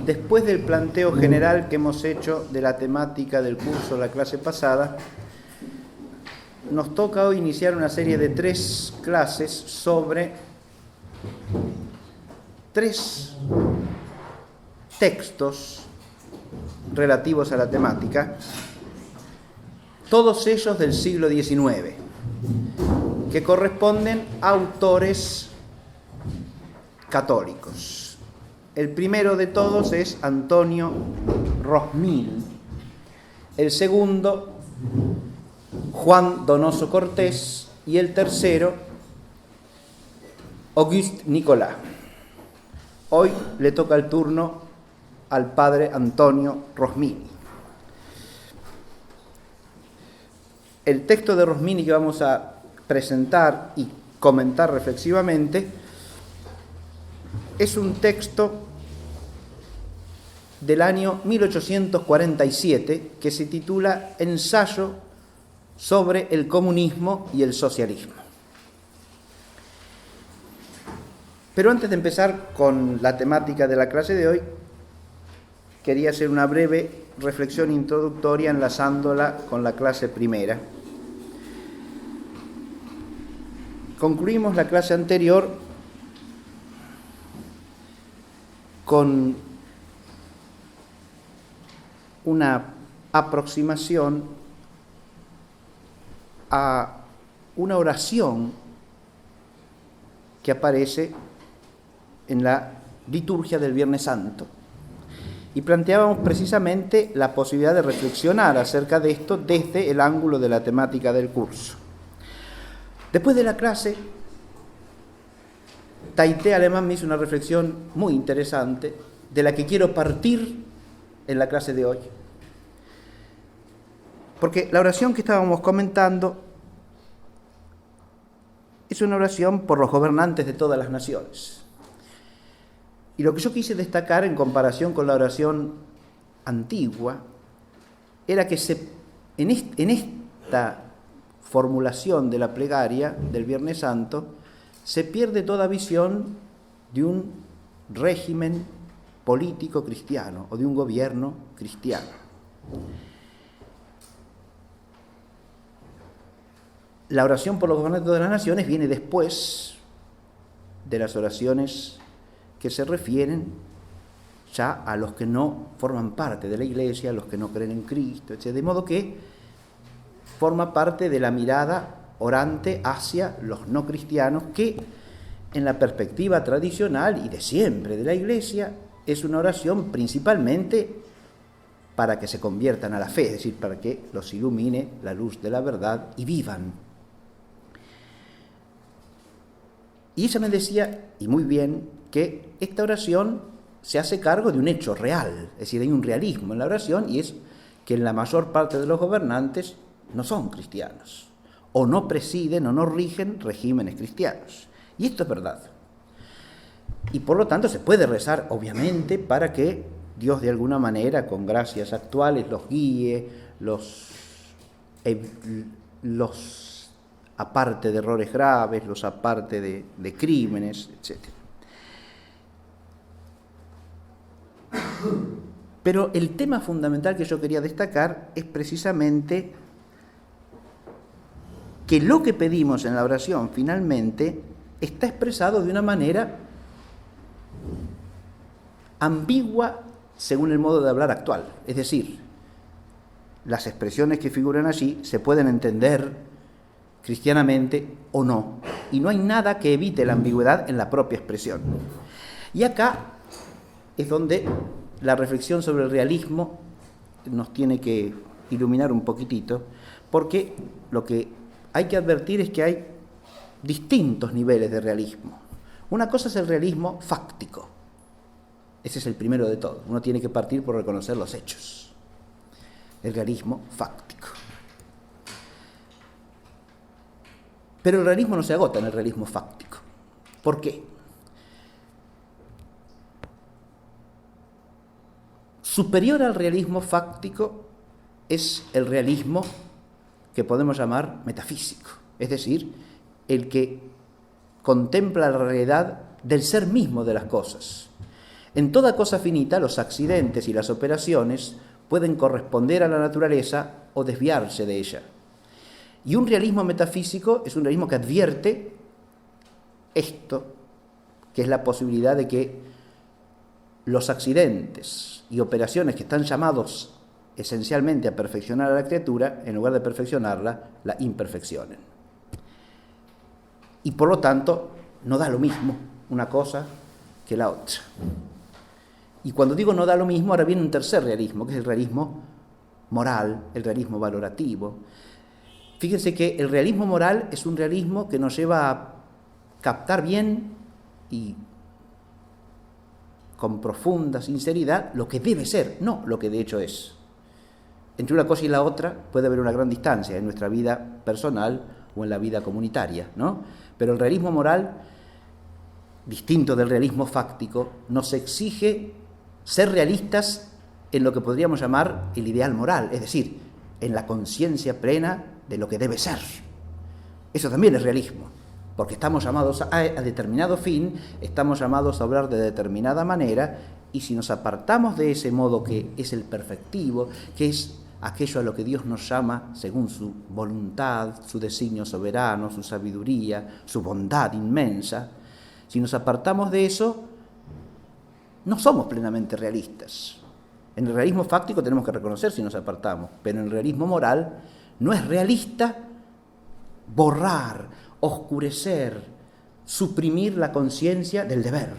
después del planteo general que hemos hecho de la temática del curso de la clase pasada, nos toca hoy iniciar una serie de 3 clases sobre 3 textos relativos a la temática, todos ellos del siglo XIX, que corresponden a autores católicos. El primero de todos es Antonio Rosmini, el segundo Juan Donoso Cortés y el tercero Auguste Nicolas. Hoy le toca el turno al padre Antonio Rosmini. El texto de Rosmini que vamos a presentar y comentar reflexivamente es un texto del año 1847 que se titula Ensayo sobre el comunismo y el socialismo. Pero antes de empezar con la temática de la clase de hoy, quería hacer una breve reflexión introductoria enlazándola con la clase primera. Concluimos la clase anterior con una aproximación a una oración que aparece en la liturgia del Viernes Santo. Y planteábamos precisamente la posibilidad de reflexionar acerca de esto desde el ángulo de la temática del curso. Después de la clase, Taité Alemán me hizo una reflexión muy interesante de la que quiero partir en la clase de hoy. Porque la oración que estábamos comentando es una oración por los gobernantes de todas las naciones. Y lo que yo quise destacar en comparación con la oración antigua era que en esta formulación de la plegaria del Viernes Santo se pierde toda visión de un régimen político cristiano o de un gobierno cristiano. La oración por los gobernantes de las naciones viene después de las oraciones que se refieren ya a los que no forman parte de la Iglesia, a los que no creen en Cristo, etc. De modo que forma parte de la mirada orante hacia los no cristianos, que en la perspectiva tradicional y de siempre de la Iglesia es una oración principalmente para que se conviertan a la fe, es decir, para que los ilumine la luz de la verdad y vivan. Y ella me decía, y muy bien, que esta oración se hace cargo de un hecho real, es decir, hay un realismo en la oración, y es que la mayor parte de los gobernantes no son cristianos, o no presiden o no rigen regímenes cristianos. Y esto es verdad. Y por lo tanto se puede rezar, obviamente, para que Dios de alguna manera, con gracias actuales, los guíe, los aparte de errores graves, los aparte de crímenes, etc. Pero el tema fundamental que yo quería destacar es precisamente que lo que pedimos en la oración finalmente está expresado de una manera ambigua según el modo de hablar actual. Es decir, las expresiones que figuran allí se pueden entender cristianamente o no, y no hay nada que evite la ambigüedad en la propia expresión. Y acá es donde la reflexión sobre el realismo nos tiene que iluminar un poquitito, porque lo que hay que advertir es que hay distintos niveles de realismo. Una cosa es el realismo fáctico. Ese es el primero de todos. Uno tiene que partir por reconocer los hechos. El realismo fáctico. Pero el realismo no se agota en el realismo fáctico. ¿Por qué? Superior al realismo fáctico es el realismo que podemos llamar metafísico, es decir, el que contempla la realidad del ser mismo de las cosas. En toda cosa finita, los accidentes y las operaciones pueden corresponder a la naturaleza o desviarse de ella. Y un realismo metafísico es un realismo que advierte esto, que es la posibilidad de que los accidentes y operaciones que están llamados esencialmente a perfeccionar a la criatura, en lugar de perfeccionarla, la imperfeccionen. Y por lo tanto, no da lo mismo una cosa que la otra. Y cuando digo no da lo mismo, ahora viene un tercer realismo, que es el realismo moral, el realismo valorativo. Fíjense que el realismo moral es un realismo que nos lleva a captar bien y con profunda sinceridad lo que debe ser, no lo que de hecho es. Entre una cosa y la otra puede haber una gran distancia en nuestra vida personal o en la vida comunitaria, ¿no? Pero el realismo moral, distinto del realismo fáctico, nos exige ser realistas en lo que podríamos llamar el ideal moral, es decir, en la conciencia plena de lo que debe ser. Eso también es realismo, porque estamos llamados a determinado fin, estamos llamados a obrar de determinada manera, y si nos apartamos de ese modo que es el perfectivo, que es aquello a lo que Dios nos llama según su voluntad, su designio soberano, su sabiduría, su bondad inmensa, si nos apartamos de eso, no somos plenamente realistas. En el realismo fáctico tenemos que reconocer si nos apartamos, pero en el realismo moral no es realista borrar, oscurecer, suprimir la conciencia del deber,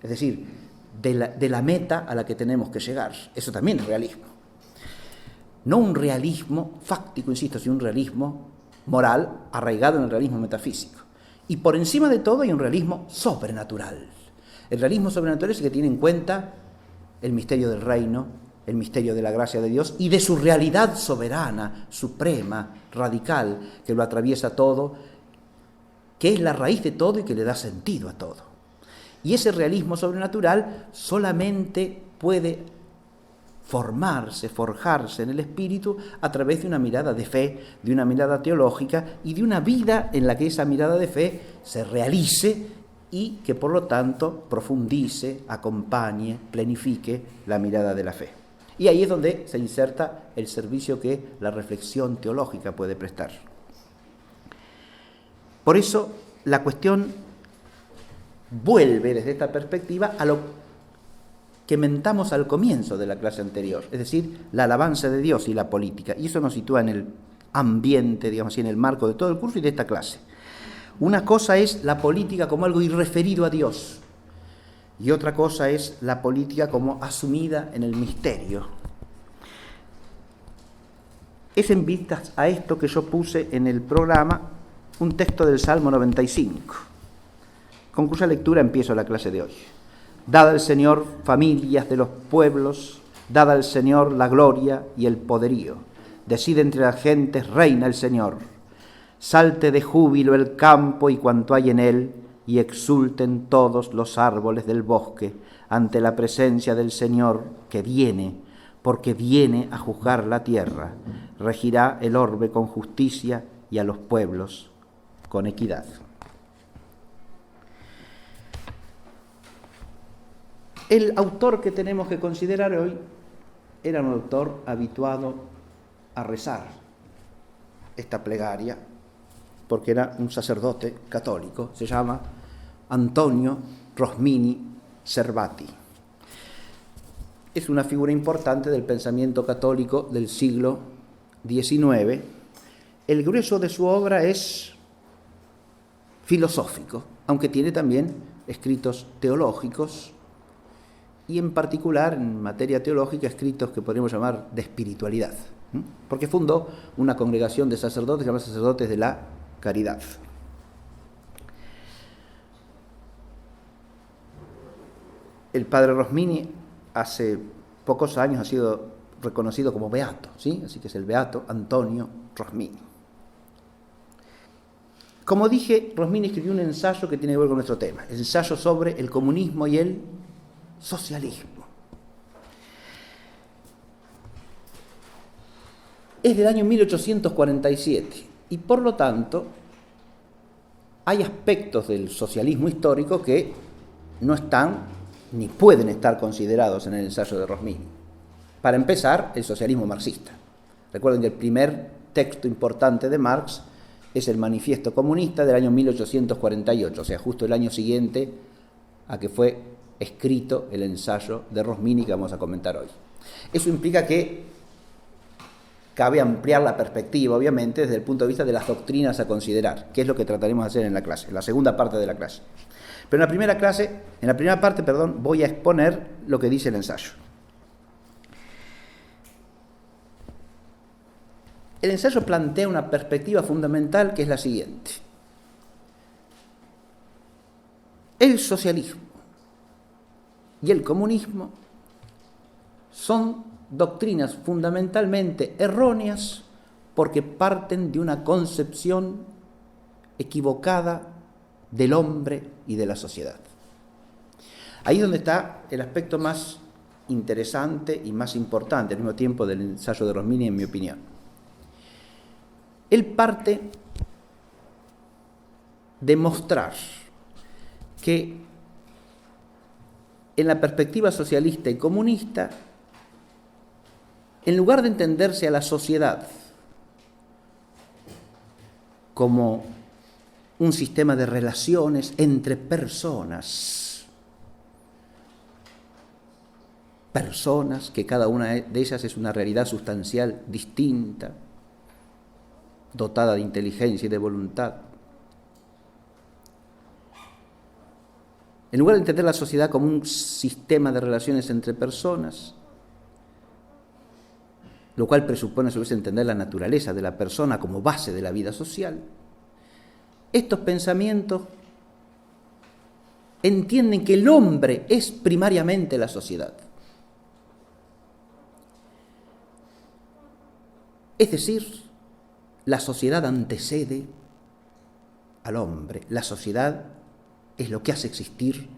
es decir, de la meta a la que tenemos que llegar. Eso también es realismo. No un realismo fáctico, insisto, sino un realismo moral arraigado en el realismo metafísico. Y por encima de todo hay un realismo sobrenatural. El realismo sobrenatural es el que tiene en cuenta el misterio del reino, el misterio de la gracia de Dios y de su realidad soberana, suprema, radical, que lo atraviesa todo, que es la raíz de todo y que le da sentido a todo. Y ese realismo sobrenatural solamente puede forjarse en el espíritu a través de una mirada de fe, de una mirada teológica y de una vida en la que esa mirada de fe se realice y que por lo tanto profundice, acompañe, planifique la mirada de la fe. Y ahí es donde se inserta el servicio que la reflexión teológica puede prestar. Por eso la cuestión vuelve desde esta perspectiva a lo que mentamos al comienzo de la clase anterior, es decir, la alabanza de Dios y la política. Y eso nos sitúa en el ambiente, digamos así, en el marco de todo el curso y de esta clase. Una cosa es la política como algo irreferido a Dios, y otra cosa es la política como asumida en el misterio. Es en vistas a esto que yo puse en el programa un texto del Salmo 95, con cuya lectura empiezo la clase de hoy. Dad al Señor familias de los pueblos, dad al Señor la gloria y el poderío. Decide entre las gentes, reina el Señor. Salte de júbilo el campo y cuanto hay en él, y exulten todos los árboles del bosque ante la presencia del Señor que viene, porque viene a juzgar la tierra. Regirá el orbe con justicia y a los pueblos con equidad. El autor que tenemos que considerar hoy era un autor habituado a rezar esta plegaria, porque era un sacerdote católico, se llama Antonio Rosmini Servati. Es una figura importante del pensamiento católico del siglo XIX. El grueso de su obra es filosófico, aunque tiene también escritos teológicos y en particular en materia teológica escritos que podríamos llamar de espiritualidad, porque fundó una congregación de sacerdotes llamada Sacerdotes de la Caridad. El padre Rosmini hace pocos años ha sido reconocido como beato, ¿sí? Así que es el beato Antonio Rosmini. Como dije, Rosmini escribió un ensayo que tiene que ver con nuestro tema, el ensayo sobre el comunismo y el socialismo. Es del año 1847 y por lo tanto hay aspectos del socialismo histórico que no están ni pueden estar considerados en el ensayo de Rosmini. Para empezar, el socialismo marxista. Recuerden que el primer texto importante de Marx es el Manifiesto Comunista del año 1848, o sea, justo el año siguiente a que fue escrito el ensayo de Rosmini que vamos a comentar hoy. Eso implica que cabe ampliar la perspectiva, obviamente, desde el punto de vista de las doctrinas a considerar, que es lo que trataremos de hacer en la clase, en la segunda parte de la clase. Pero en la primera parte, voy a exponer lo que dice el ensayo. El ensayo plantea una perspectiva fundamental que es la siguiente. El socialismo y el comunismo son doctrinas fundamentalmente erróneas porque parten de una concepción equivocada del hombre y de la sociedad. Ahí es donde está el aspecto más interesante y más importante al mismo tiempo del ensayo de Rosmini, en mi opinión. Él parte de mostrar que en la perspectiva socialista y comunista, en lugar de entenderse a la sociedad como un sistema de relaciones entre personas que cada una de ellas es una realidad sustancial distinta, dotada de inteligencia y de voluntad. En lugar de entender la sociedad como un sistema de relaciones entre personas, lo cual presupone a su vez entender la naturaleza de la persona como base de la vida social, estos pensamientos entienden que el hombre es primariamente la sociedad. Es decir, la sociedad antecede al hombre, la sociedad es lo que hace existir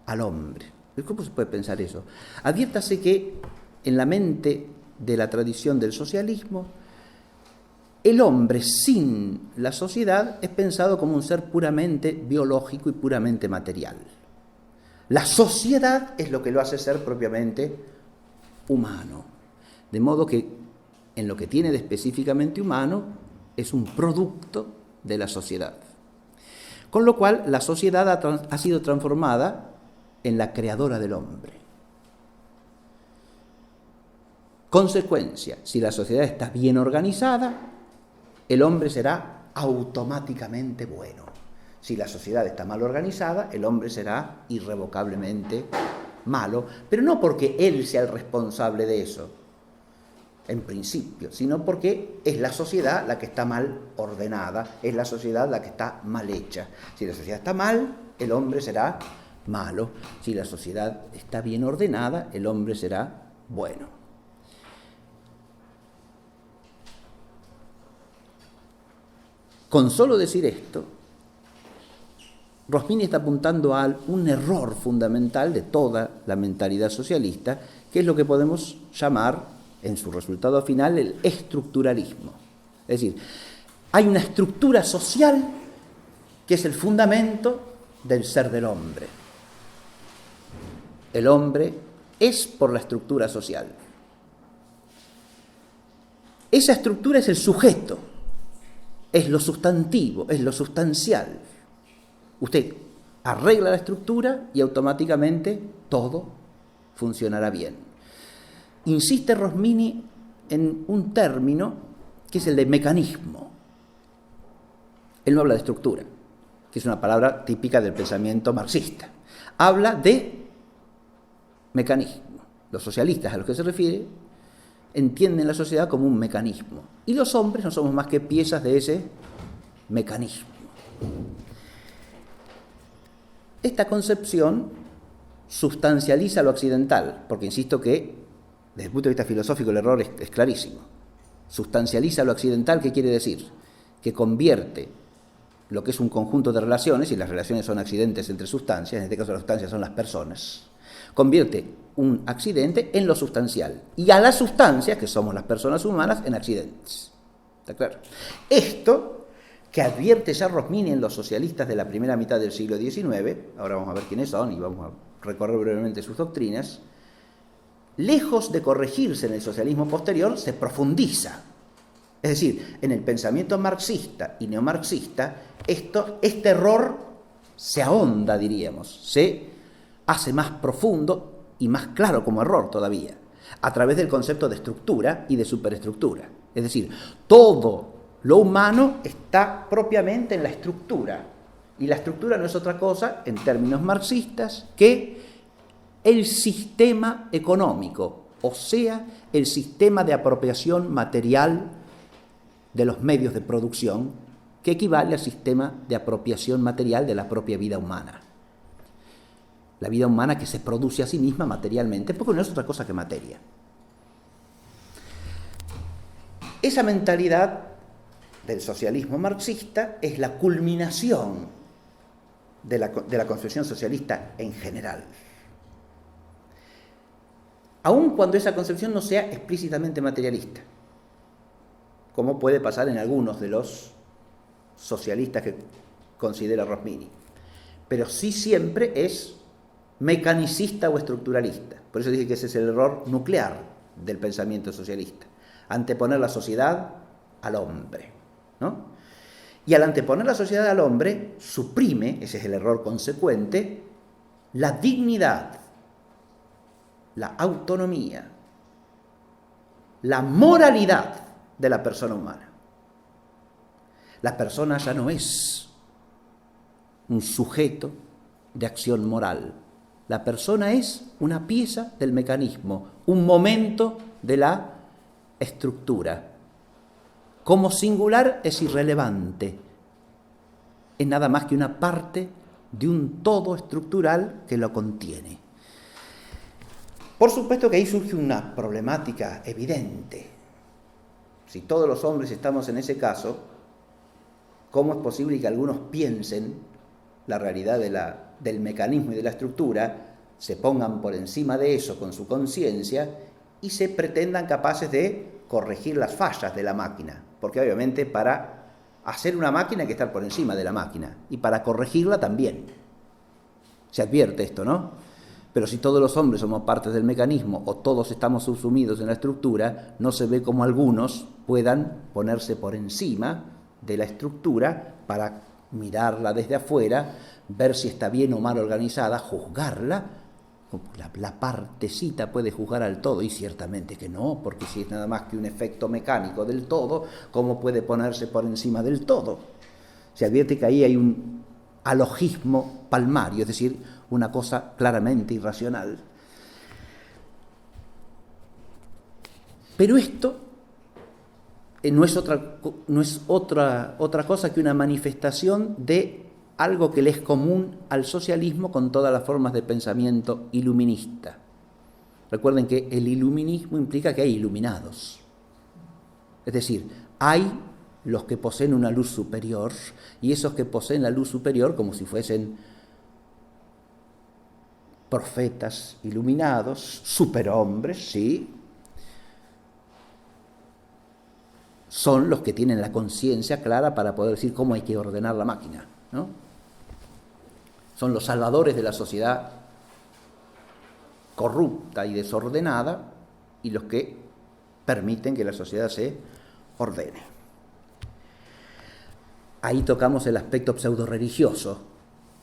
al hombre. ¿Cómo se puede pensar eso? Adviértase que en la mente de la tradición del socialismo, el hombre sin la sociedad es pensado como un ser puramente biológico y puramente material. La sociedad es lo que lo hace ser propiamente humano. De modo que en lo que tiene de específicamente humano es un producto de la sociedad. Con lo cual, la sociedad ha sido transformada en la creadora del hombre. Consecuencia, si la sociedad está bien organizada, el hombre será automáticamente bueno. Si la sociedad está mal organizada, el hombre será irrevocablemente malo, pero no porque él sea el responsable de eso, en principio, sino porque es la sociedad la que está mal ordenada, es la sociedad la que está mal hecha. Si la sociedad está mal, el hombre será malo. Si la sociedad está bien ordenada, el hombre será bueno. Con solo decir esto, Rosmini está apuntando a un error fundamental de toda la mentalidad socialista, que es lo que podemos llamar en su resultado final el estructuralismo. Es decir, hay una estructura social que es el fundamento del ser del hombre. El hombre es por la estructura social. Esa estructura es el sujeto, es lo sustantivo, es lo sustancial. Usted arregla la estructura y automáticamente todo funcionará bien. Insiste Rosmini en un término que es el de mecanismo. Él no habla de estructura, que es una palabra típica del pensamiento marxista. Habla de mecanismo. Los socialistas a los que se refiere entienden la sociedad como un mecanismo. Y los hombres no somos más que piezas de ese mecanismo. Esta concepción sustancializa lo occidental, porque insisto que desde el punto de vista filosófico el error es clarísimo. Sustancializa lo occidental, ¿qué quiere decir? Que convierte lo que es un conjunto de relaciones, y las relaciones son accidentes entre sustancias, en este caso las sustancias son las personas, convierte un accidente en lo sustancial, y a las sustancias, que somos las personas humanas, en accidentes. ¿Está claro? Esto que advierte ya Rosmini en los socialistas de la primera mitad del siglo XIX, ahora vamos a ver quiénes son y vamos a recorrer brevemente sus doctrinas, lejos de corregirse en el socialismo posterior, se profundiza. Es decir, en el pensamiento marxista y neomarxista, este error se ahonda, diríamos, se hace más profundo y más claro como error todavía, a través del concepto de estructura y de superestructura. Es decir, todo lo humano está propiamente en la estructura, y la estructura no es otra cosa, en términos marxistas, que el sistema económico, o sea, el sistema de apropiación material de los medios de producción, que equivale al sistema de apropiación material de la propia vida humana. La vida humana que se produce a sí misma materialmente, porque no es otra cosa que materia. Esa mentalidad del socialismo marxista es la culminación de la concepción socialista en general. Aun cuando esa concepción no sea explícitamente materialista, como puede pasar en algunos de los socialistas que considera Rosmini, pero sí siempre es mecanicista o estructuralista. Por eso dije que ese es el error nuclear del pensamiento socialista, anteponer la sociedad al hombre, ¿no? Y al anteponer la sociedad al hombre, suprime, ese es el error consecuente, la dignidad, la autonomía, la moralidad de la persona humana. La persona ya no es un sujeto de acción moral. La persona es una pieza del mecanismo, un momento de la estructura. Como singular es irrelevante. Es nada más que una parte de un todo estructural que lo contiene. Por supuesto que ahí surge una problemática evidente. Si todos los hombres estamos en ese caso, ¿cómo es posible que algunos piensen la realidad del mecanismo y de la estructura, se pongan por encima de eso con su conciencia y se pretendan capaces de corregir las fallas de la máquina? Porque obviamente para hacer una máquina hay que estar por encima de la máquina, y para corregirla también. Se advierte esto, ¿no? Pero si todos los hombres somos partes del mecanismo o todos estamos subsumidos en la estructura, no se ve cómo algunos puedan ponerse por encima de la estructura para mirarla desde afuera, ver si está bien o mal organizada, juzgarla. La partecita puede juzgar al todo, y ciertamente que no, porque si es nada más que un efecto mecánico del todo, ¿cómo puede ponerse por encima del todo? Se advierte que ahí hay un alogismo palmario, es decir, una cosa claramente irracional. Pero esto no es otra cosa que una manifestación de algo que le es común al socialismo con todas las formas de pensamiento iluminista. Recuerden que el iluminismo implica que hay iluminados. Es decir, hay los que poseen una luz superior, y esos que poseen la luz superior, como si fuesen profetas iluminados, superhombres, sí, son los que tienen la conciencia clara para poder decir cómo hay que ordenar la máquina, ¿no? Son los salvadores de la sociedad corrupta y desordenada, y los que permiten que la sociedad se ordene. Ahí tocamos el aspecto pseudo-religioso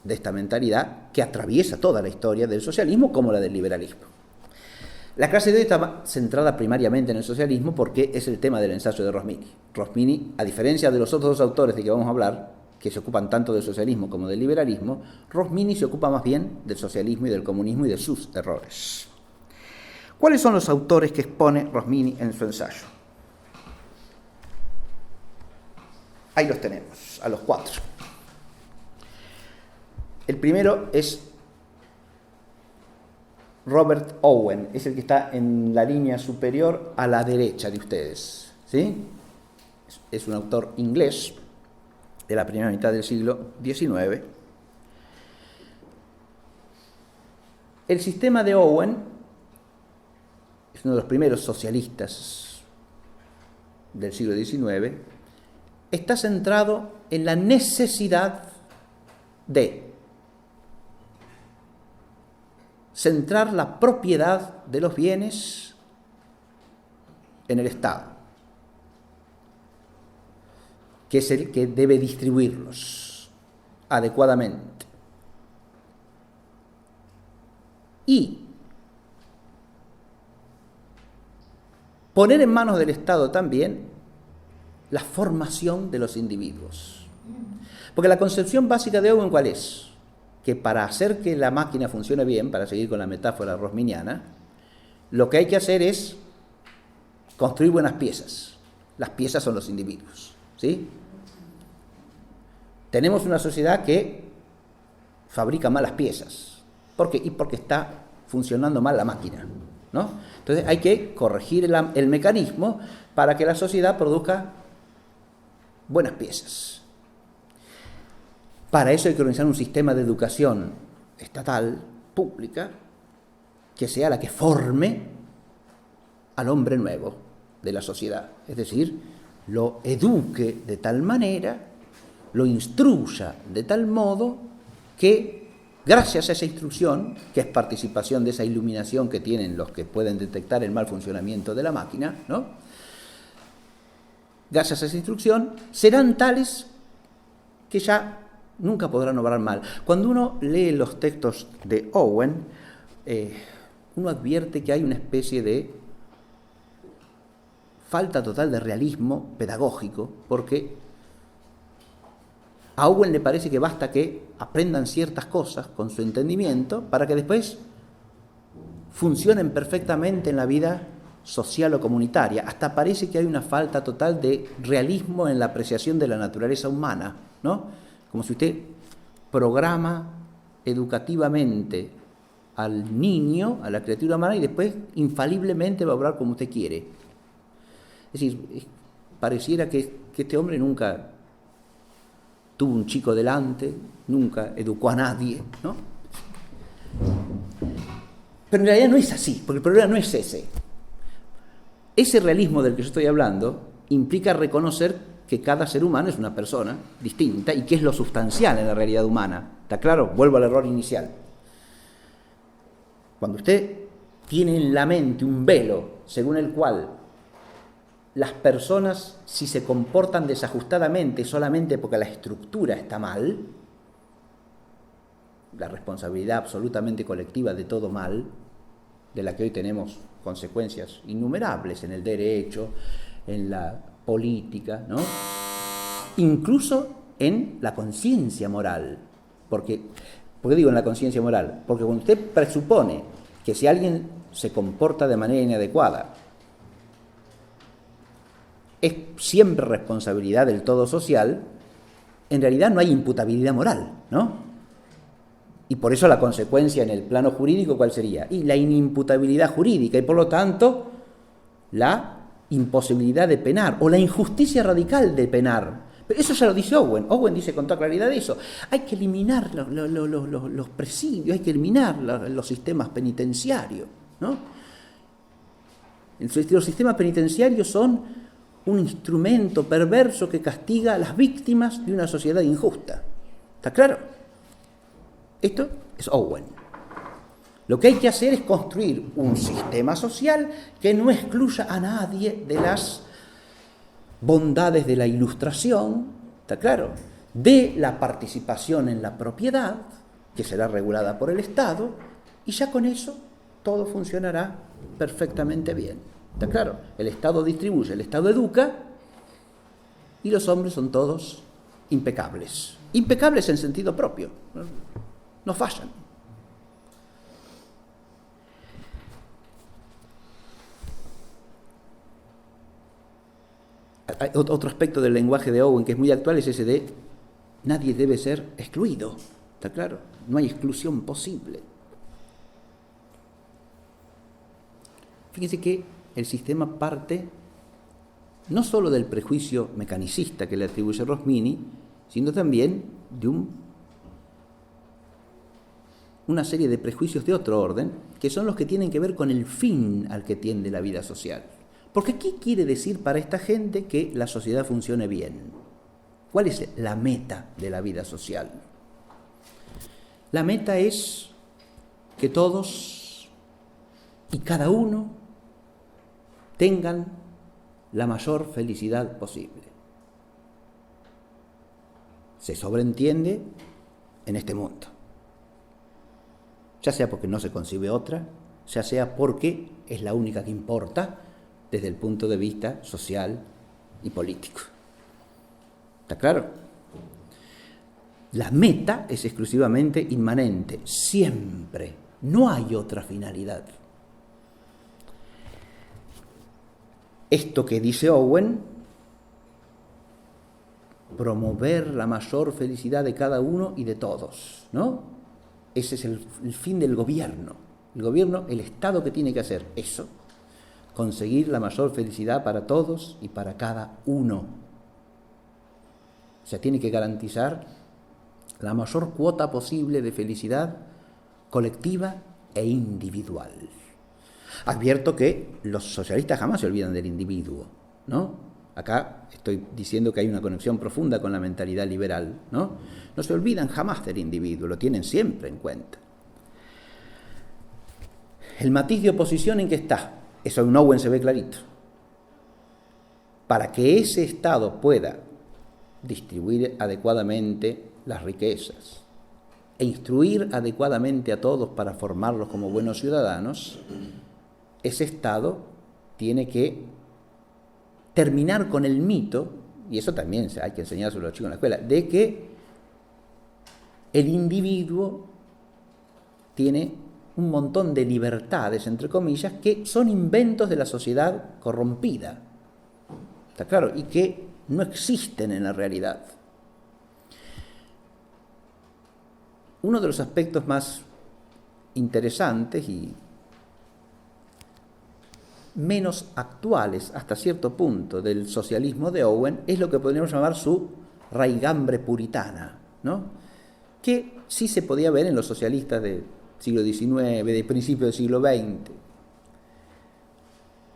de esta mentalidad que atraviesa toda la historia del socialismo como la del liberalismo. La clase de hoy está centrada primariamente en el socialismo porque es el tema del ensayo de Rosmini. Rosmini, a diferencia de los otros dos autores de que vamos a hablar, que se ocupan tanto del socialismo como del liberalismo, Rosmini se ocupa más bien del socialismo y del comunismo y de sus errores. ¿Cuáles son los autores que expone Rosmini en su ensayo? Ahí los tenemos, a los 4. El primero es Robert Owen, es el que está en la línea superior a la derecha de ustedes, ¿sí? Es un autor inglés de la primera mitad del siglo XIX. El sistema de Owen es uno de los primeros socialistas del siglo XIX. Está centrado en la necesidad de centrar la propiedad de los bienes en el Estado, que es el que debe distribuirlos adecuadamente. Y poner en manos del Estado también la formación de los individuos. Porque la concepción básica de Owen, ¿cuál es? Que para hacer que la máquina funcione bien, para seguir con la metáfora rosminiana, lo que hay que hacer es construir buenas piezas. Las piezas son los individuos, ¿sí? Tenemos una sociedad que fabrica malas piezas. ¿Por qué? Y porque está funcionando mal la máquina, ¿no? Entonces hay que corregir el mecanismo para que la sociedad produzca buenas piezas. Para eso hay que organizar un sistema de educación estatal, pública, que sea la que forme al hombre nuevo de la sociedad. Es decir, lo eduque de tal manera, lo instruya de tal modo que, gracias a esa instrucción, que es participación de esa iluminación que tienen los que pueden detectar el mal funcionamiento de la máquina, ¿no? Gracias a esa instrucción, serán tales que ya nunca podrán obrar mal. Cuando uno lee los textos de Owen, uno advierte que hay una especie de falta total de realismo pedagógico, porque a Owen le parece que basta que aprendan ciertas cosas con su entendimiento para que después funcionen perfectamente en la vida social o comunitaria. Hasta parece que hay una falta total de realismo en la apreciación de la naturaleza humana, ¿no? Como si usted programa educativamente al niño, a la criatura humana, y después infaliblemente va a obrar como usted quiere. Es decir, pareciera que este hombre nunca tuvo un chico delante, nunca educó a nadie, ¿no? Pero en realidad no es así, porque el problema no es ese. Ese realismo del que yo estoy hablando implica reconocer que cada ser humano es una persona distinta y que es lo sustancial en la realidad humana. ¿Está claro? Vuelvo al error inicial. Cuando usted tiene en la mente un velo según el cual las personas, si se comportan desajustadamente solamente porque la estructura está mal, la responsabilidad absolutamente colectiva de todo mal, de la que hoy tenemos consecuencias innumerables en el derecho, en la política, ¿no? Incluso en la conciencia moral. ¿Por qué digo en la conciencia moral? Porque cuando usted presupone que si alguien se comporta de manera inadecuada, es siempre responsabilidad del todo social, en realidad no hay imputabilidad moral, ¿no? Y por eso la consecuencia en el plano jurídico, ¿cuál sería? Y la inimputabilidad jurídica, y por lo tanto la imposibilidad de penar, o la injusticia radical de penar. Pero eso ya lo dice Owen. Owen dice con toda claridad eso. Hay que eliminar los presidios, hay que eliminar los sistemas penitenciarios, ¿no? Los sistemas penitenciarios son un instrumento perverso que castiga a las víctimas de una sociedad injusta. ¿Está claro? Esto es Owen. Lo que hay que hacer es construir un sistema social que no excluya a nadie de las bondades de la ilustración, ¿está claro?, de la participación en la propiedad, que será regulada por el Estado, y ya con eso todo funcionará perfectamente bien. ¿Está claro? El Estado distribuye, el Estado educa, y los hombres son todos impecables. Impecables en sentido propio, no fallan. Otro aspecto del lenguaje de Owen que es muy actual es ese de nadie debe ser excluido, ¿está claro? No hay exclusión posible. Fíjense que el sistema parte no solo del prejuicio mecanicista que le atribuye Rosmini, sino también de una serie de prejuicios de otro orden, que son los que tienen que ver con el fin al que tiende la vida social. Porque ¿qué quiere decir para esta gente que la sociedad funcione bien? ¿Cuál es la meta de la vida social? La meta es que todos y cada uno tengan la mayor felicidad posible. Se sobreentiende en este mundo, ya sea porque no se concibe otra, ya sea porque es la única que importa desde el punto de vista social y político. ¿Está claro? La meta es exclusivamente inmanente, siempre. No hay otra finalidad. Esto que dice Owen, promover la mayor felicidad de cada uno y de todos, ¿no? Ese es el fin del gobierno. El gobierno, el Estado que tiene que hacer eso, conseguir la mayor felicidad para todos y para cada uno. O sea, tiene que garantizar la mayor cuota posible de felicidad colectiva e individual. Advierto que los socialistas jamás se olvidan del individuo, ¿no? Acá estoy diciendo que hay una conexión profunda con la mentalidad liberal, ¿no? No se olvidan jamás del individuo, lo tienen siempre en cuenta. El matiz de oposición en que está, eso en Owen se ve clarito. Para que ese Estado pueda distribuir adecuadamente las riquezas e instruir adecuadamente a todos para formarlos como buenos ciudadanos, ese Estado tiene que terminar con el mito, y eso también hay que enseñárselo a los chicos en la escuela, de que el individuo tiene un montón de libertades, entre comillas, que son inventos de la sociedad corrompida. ¿Está claro? Y que no existen en la realidad. Uno de los aspectos más interesantes y menos actuales hasta cierto punto del socialismo de Owen es lo que podríamos llamar su raigambre puritana, ¿no? Que sí se podía ver en los socialistas del siglo XIX, de principios del siglo XX.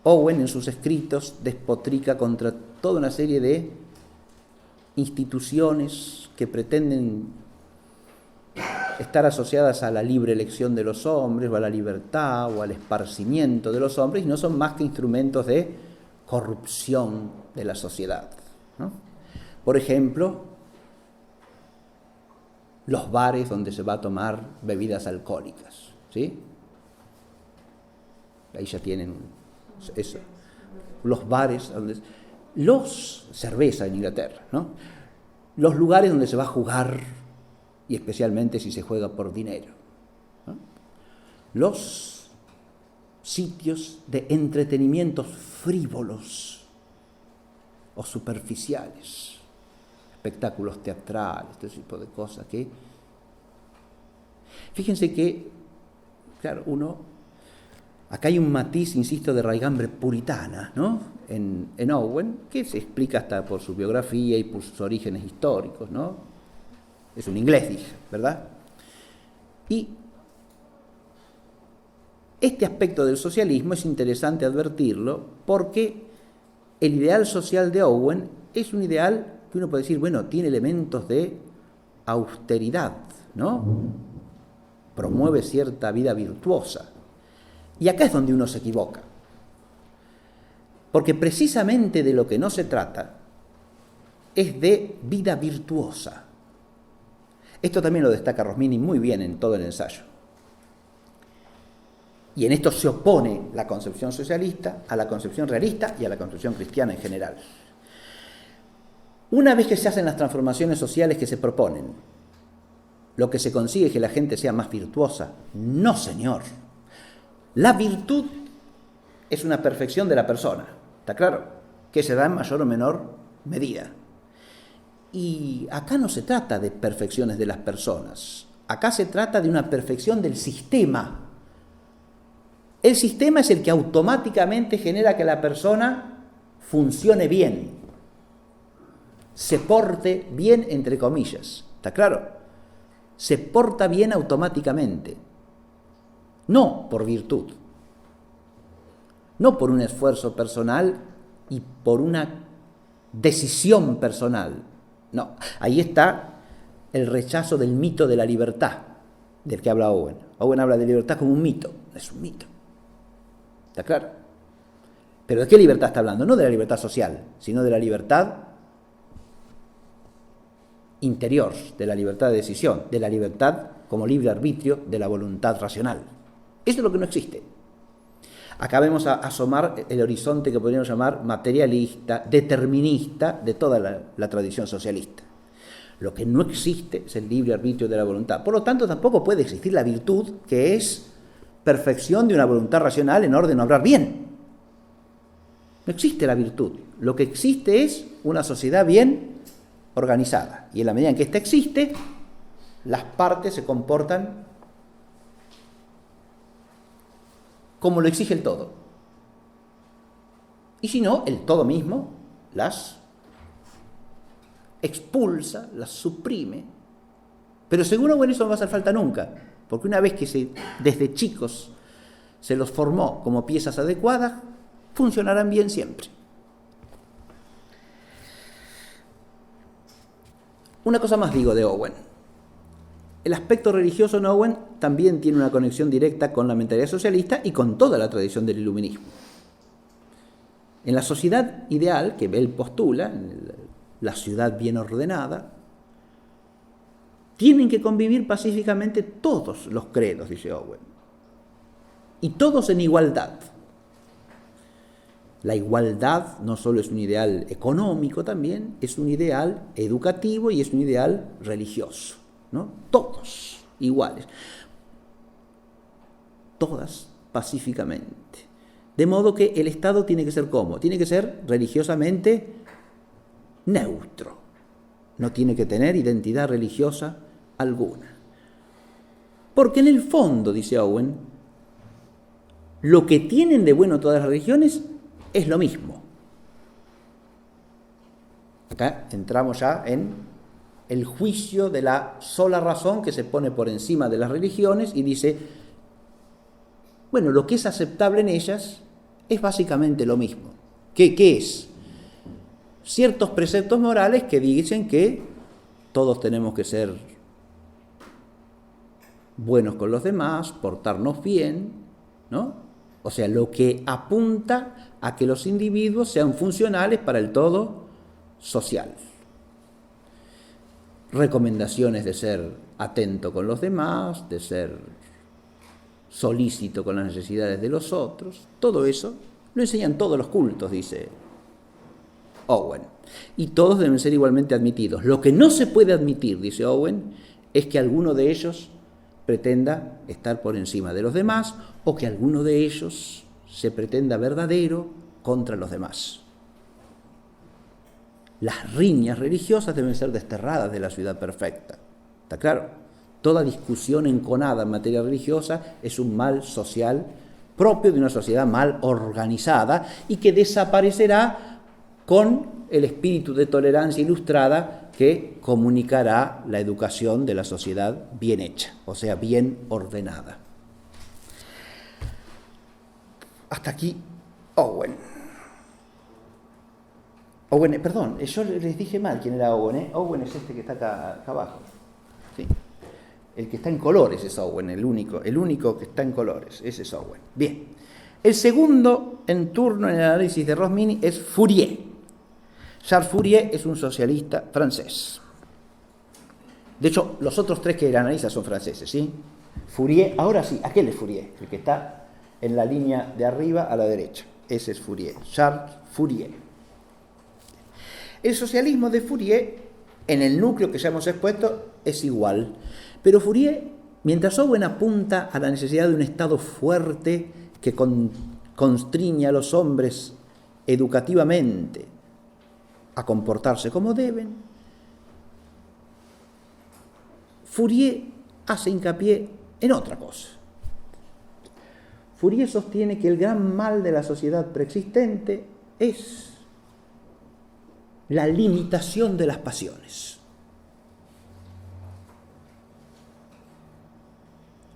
Owen en sus escritos despotrica contra toda una serie de instituciones que pretenden estar asociadas a la libre elección de los hombres, o a la libertad, o al esparcimiento de los hombres, y no son más que instrumentos de corrupción de la sociedad, ¿no? Por ejemplo, los bares donde se va a tomar bebidas alcohólicas, ¿sí? Ahí ya tienen eso. Los bares donde... cerveza en Inglaterra, ¿no? Los lugares donde se va a jugar, y especialmente si se juega por dinero, ¿no? Los sitios de entretenimientos frívolos o superficiales, espectáculos teatrales, este tipo de cosas que... Fíjense que, claro, acá hay un matiz, insisto, de raigambre puritana, ¿no? En Owen, que se explica hasta por su biografía y por sus orígenes históricos, ¿no? Es un inglés, dije, ¿verdad? Y este aspecto del socialismo es interesante advertirlo porque el ideal social de Owen es un ideal que uno puede decir, bueno, tiene elementos de austeridad, ¿no? Promueve cierta vida virtuosa. Y acá es donde uno se equivoca. Porque precisamente de lo que no se trata es de vida virtuosa. Esto también lo destaca Rosmini muy bien en todo el ensayo. Y en esto se opone la concepción socialista a la concepción realista y a la concepción cristiana en general. Una vez que se hacen las transformaciones sociales que se proponen, lo que se consigue es que la gente sea más virtuosa. No, señor. La virtud es una perfección de la persona, ¿está claro? Que se da en mayor o menor medida. Y acá no se trata de perfecciones de las personas, acá se trata de una perfección del sistema. El sistema es el que automáticamente genera que la persona funcione bien, se porte bien, entre comillas, ¿está claro? Se porta bien automáticamente, no por virtud, no por un esfuerzo personal y por una decisión personal. No, ahí está el rechazo del mito de la libertad del que habla Owen. Owen habla de libertad como un mito. No es un mito. ¿Está claro? Pero ¿de qué libertad está hablando? No de la libertad social, sino de la libertad interior, de la libertad de decisión, de la libertad como libre arbitrio de la voluntad racional. Eso es lo que no existe. Acá vemos a asomar el horizonte que podríamos llamar materialista, determinista de toda la tradición socialista. Lo que no existe es el libre arbitrio de la voluntad. Por lo tanto, tampoco puede existir la virtud, que es perfección de una voluntad racional en orden a obrar bien. No existe la virtud. Lo que existe es una sociedad bien organizada. Y en la medida en que ésta existe, las partes se comportan como lo exige el todo. Y si no, el todo mismo las expulsa, las suprime. Pero seguro, bueno, eso no va a hacer falta nunca, porque una vez que desde chicos se los formó como piezas adecuadas, funcionarán bien siempre. Una cosa más digo de Owen. El aspecto religioso en Owen también tiene una conexión directa con la mentalidad socialista y con toda la tradición del iluminismo. En la sociedad ideal que él postula, la ciudad bien ordenada, tienen que convivir pacíficamente todos los credos, dice Owen, y todos en igualdad. La igualdad no solo es un ideal económico también, es un ideal educativo y es un ideal religioso, ¿no? Todos iguales, todas pacíficamente. De modo que el Estado tiene que ser ¿cómo? Tiene que ser religiosamente neutro, no tiene que tener identidad religiosa alguna. Porque en el fondo, dice Owen, lo que tienen de bueno todas las religiones es lo mismo. Acá entramos ya en el juicio de la sola razón que se pone por encima de las religiones y dice, bueno, lo que es aceptable en ellas es básicamente lo mismo. ¿Qué es? Ciertos preceptos morales que dicen que todos tenemos que ser buenos con los demás, portarnos bien, ¿no? O sea, lo que apunta a que los individuos sean funcionales para el todo social. Recomendaciones de ser atento con los demás, de ser solícito con las necesidades de los otros, todo eso lo enseñan todos los cultos, dice Owen, y todos deben ser igualmente admitidos. Lo que no se puede admitir, dice Owen, es que alguno de ellos pretenda estar por encima de los demás o que alguno de ellos se pretenda verdadero contra los demás. Las riñas religiosas deben ser desterradas de la ciudad perfecta. ¿Está claro? Toda discusión enconada en materia religiosa es un mal social propio de una sociedad mal organizada y que desaparecerá con el espíritu de tolerancia ilustrada que comunicará la educación de la sociedad bien hecha, o sea, bien ordenada. Hasta aquí Owen. Perdón, yo les dije mal quién era Owen, Owen es este que está acá abajo. Sí. El que está en colores es Owen, el único que está en colores, ese es Owen. Bien. El segundo en turno en el análisis de Rosmini es Fourier. Charles Fourier es un socialista francés. De hecho, los otros tres que él analiza son franceses, ¿sí? Fourier, ahora sí, aquel es Fourier, el que está en la línea de arriba a la derecha. Ese es Fourier, Charles Fourier. El socialismo de Fourier, en el núcleo que ya hemos expuesto, es igual. Pero Fourier, mientras Owen apunta a la necesidad de un Estado fuerte que constriña a los hombres educativamente a comportarse como deben, Fourier hace hincapié en otra cosa. Fourier sostiene que el gran mal de la sociedad preexistente es la limitación de las pasiones.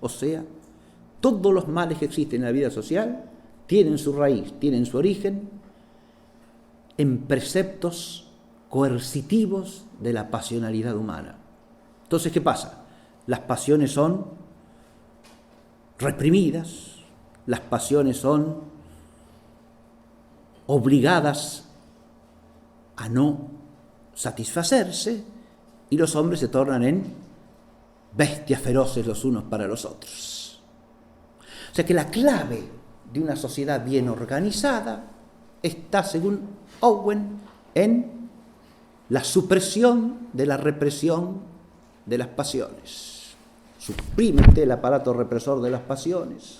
O sea, todos los males que existen en la vida social tienen su raíz, tienen su origen en preceptos coercitivos de la pasionalidad humana. Entonces, ¿qué pasa? Las pasiones son reprimidas, las pasiones son obligadas a no satisfacerse y los hombres se tornan en bestias feroces los unos para los otros. O sea que la clave de una sociedad bien organizada está, según Owen, en la supresión de la represión de las pasiones. Suprímete el aparato represor de las pasiones,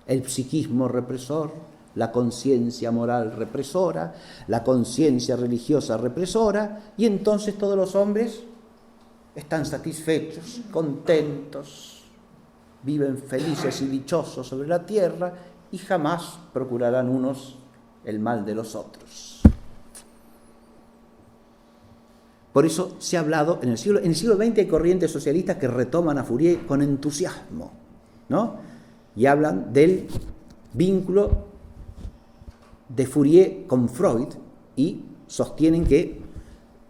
el psiquismo represor, la conciencia moral represora, la conciencia religiosa represora, y entonces todos los hombres están satisfechos, contentos, viven felices y dichosos sobre la tierra y jamás procurarán unos el mal de los otros. Por eso se ha hablado, en el siglo XX hay corrientes socialistas que retoman a Fourier con entusiasmo, ¿no? Y hablan del vínculo de Fourier con Freud y sostienen que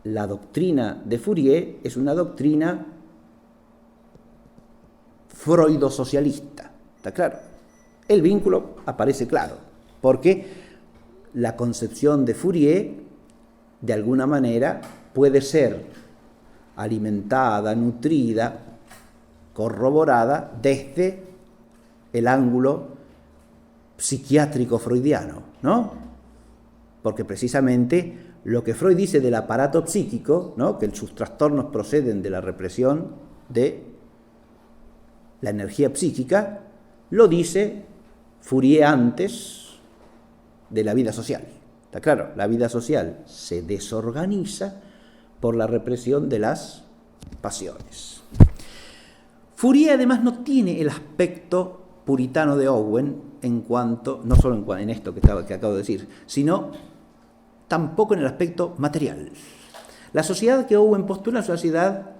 la doctrina de Fourier es una doctrina freudo-socialista. ¿Está claro? El vínculo aparece claro, porque la concepción de Fourier, de alguna manera, puede ser alimentada, nutrida, corroborada desde el ángulo psiquiátrico freudiano, ¿no? Porque precisamente lo que Freud dice del aparato psíquico, ¿no?, que sus trastornos proceden de la represión de la energía psíquica, lo dice Fourier antes de la vida social. Está claro, la vida social se desorganiza por la represión de las pasiones. Fourier además no tiene el aspecto puritano de Owen en cuanto, no solo en esto que acabo de decir, sino tampoco en el aspecto material. La sociedad que Owen postula es una sociedad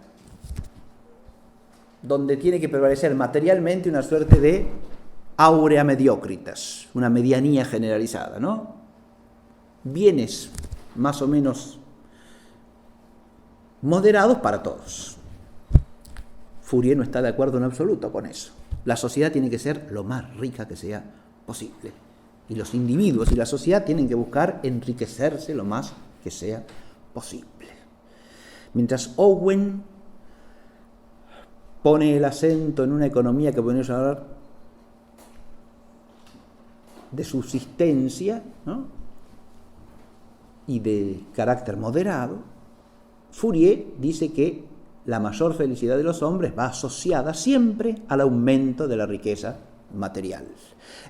donde tiene que prevalecer materialmente una suerte de aurea mediocritas, una medianía generalizada, ¿no? Bienes más o menos moderados para todos. Fourier no está de acuerdo en absoluto con eso. La sociedad tiene que ser lo más rica que sea posible. Y los individuos y la sociedad tienen que buscar enriquecerse lo más que sea posible. Mientras Owen pone el acento en una economía que podemos hablar de subsistencia, ¿no?, y de carácter moderado, Fourier dice que la mayor felicidad de los hombres va asociada siempre al aumento de la riqueza material.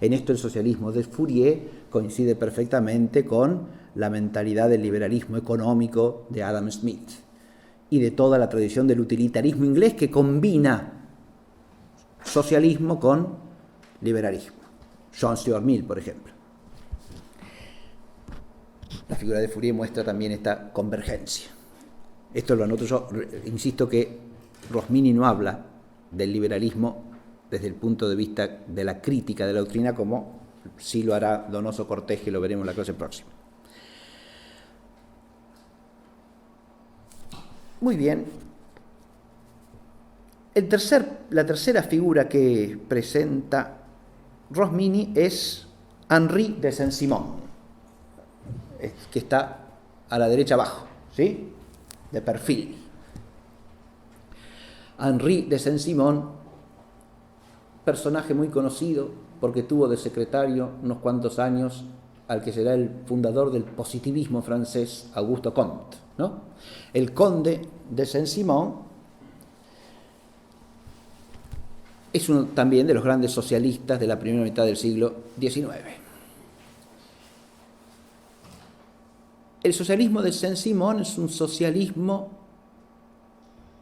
En esto el socialismo de Fourier coincide perfectamente con la mentalidad del liberalismo económico de Adam Smith y de toda la tradición del utilitarismo inglés que combina socialismo con liberalismo. John Stuart Mill, por ejemplo. La figura de Fourier muestra también esta convergencia. Esto lo anoto yo, insisto que Rosmini no habla del liberalismo desde el punto de vista de la crítica de la doctrina, como sí lo hará Donoso Cortés, que lo veremos en la clase próxima. Muy bien. La tercera figura que presenta Rosmini es Henri de Saint-Simon, que está a la derecha abajo, ¿sí?, de perfil. Henri de Saint-Simon, personaje muy conocido porque tuvo de secretario unos cuantos años al que será el fundador del positivismo francés, Auguste Comte, ¿no? El conde de Saint-Simon es uno también de los grandes socialistas de la primera mitad del siglo XIX. El socialismo de Saint-Simon es un socialismo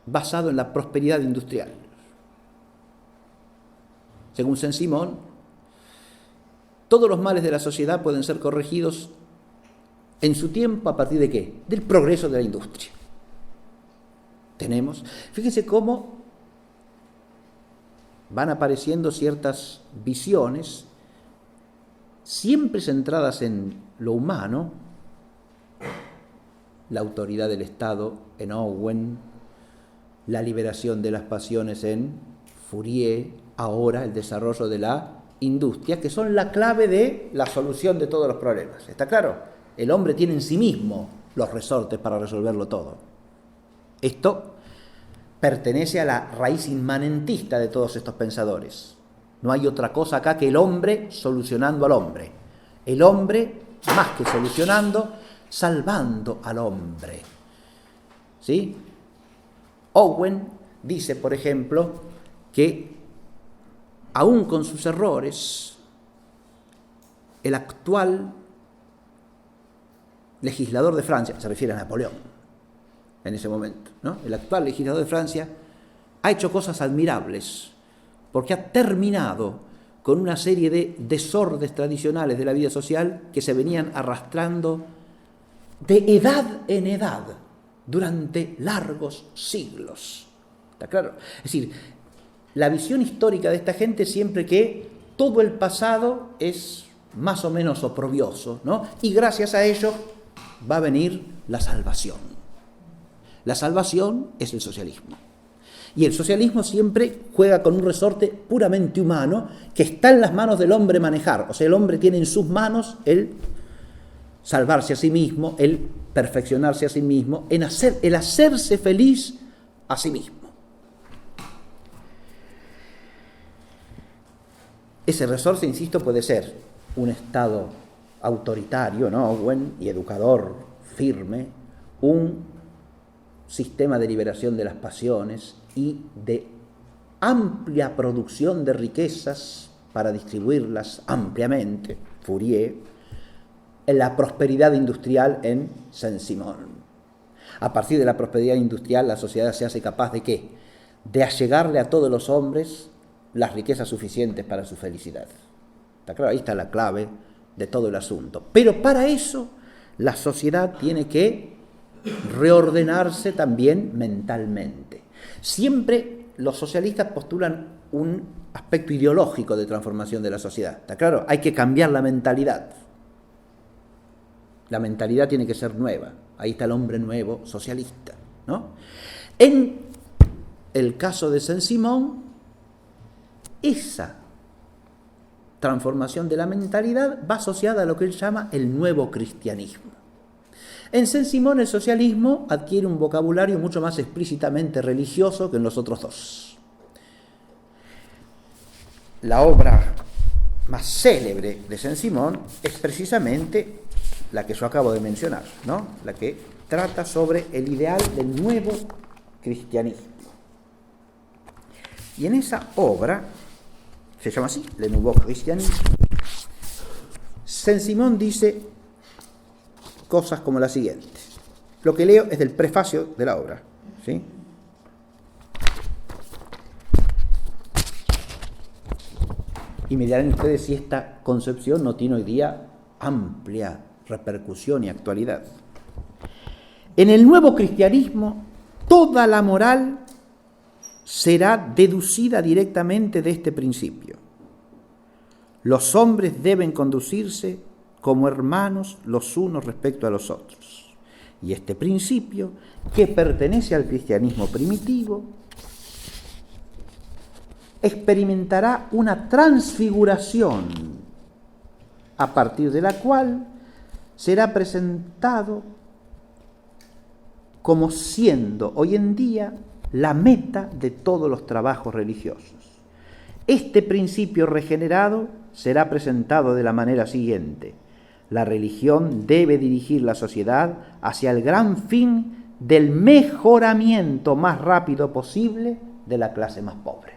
basado en la prosperidad industrial. Según Saint-Simon, todos los males de la sociedad pueden ser corregidos en su tiempo a partir de ¿qué? Del progreso de la industria. Fíjense cómo van apareciendo ciertas visiones, siempre centradas en lo humano, la autoridad del Estado en Owen, la liberación de las pasiones en Fourier, ahora el desarrollo de la industria, que son la clave de la solución de todos los problemas. ¿Está claro? El hombre tiene en sí mismo los resortes para resolverlo todo. Esto pertenece a la raíz inmanentista de todos estos pensadores. No hay otra cosa acá que el hombre solucionando al hombre. El hombre, más que solucionando, salvando al hombre. ¿Sí? Owen dice, por ejemplo, que aún con sus errores, el actual legislador de Francia, se refiere a Napoleón en ese momento, ¿no? El actual legislador de Francia ha hecho cosas admirables porque ha terminado con una serie de desórdenes tradicionales de la vida social que se venían arrastrando de edad en edad durante largos siglos. ¿Está claro? Es decir, la visión histórica de esta gente siempre que todo el pasado es más o menos oprobioso, ¿no? Y gracias a ello va a venir la salvación. La salvación es el socialismo. Y el socialismo siempre juega con un resorte puramente humano que está en las manos del hombre manejar. O sea, el hombre tiene en sus manos el salvarse a sí mismo, el perfeccionarse a sí mismo, el hacerse feliz a sí mismo. Ese resorte, insisto, puede ser un Estado autoritario, ¿no? Buen y educador, firme, un sistema de liberación de las pasiones y de amplia producción de riquezas para distribuirlas ampliamente, Fourier, en la prosperidad industrial en Saint-Simon. A partir de la prosperidad industrial, la sociedad se hace capaz ¿de qué? De allegarle a todos los hombres las riquezas suficientes para su felicidad. ¿Está claro? Ahí está la clave de todo el asunto. Pero para eso la sociedad tiene que reordenarse también mentalmente. Siempre los socialistas postulan un aspecto ideológico de transformación de la sociedad. ¿Está claro? Hay que cambiar la mentalidad. La mentalidad tiene que ser nueva. Ahí está el hombre nuevo socialista, ¿no? En el caso de Saint-Simon, esa transformación de la mentalidad va asociada a lo que él llama el nuevo cristianismo. En Saint-Simon el socialismo adquiere un vocabulario mucho más explícitamente religioso que en los otros dos. La obra más célebre de Saint-Simon es precisamente la que yo acabo de mencionar, ¿no? La que trata sobre el ideal del nuevo cristianismo. Y en esa obra, se llama así, Le Nouveau Christianisme, Saint-Simon dice cosas como la siguiente. Lo que leo es del prefacio de la obra, ¿sí? Y me dirán ustedes si esta concepción no tiene hoy día amplia repercusión y actualidad. En el nuevo cristianismo, toda la moral será deducida directamente de este principio. Los hombres deben conducirse como hermanos los unos respecto a los otros. Y este principio, que pertenece al cristianismo primitivo, experimentará una transfiguración a partir de la cual será presentado como siendo hoy en día la meta de todos los trabajos religiosos. Este principio regenerado será presentado de la manera siguiente: la religión debe dirigir la sociedad hacia el gran fin del mejoramiento más rápido posible de la clase más pobre.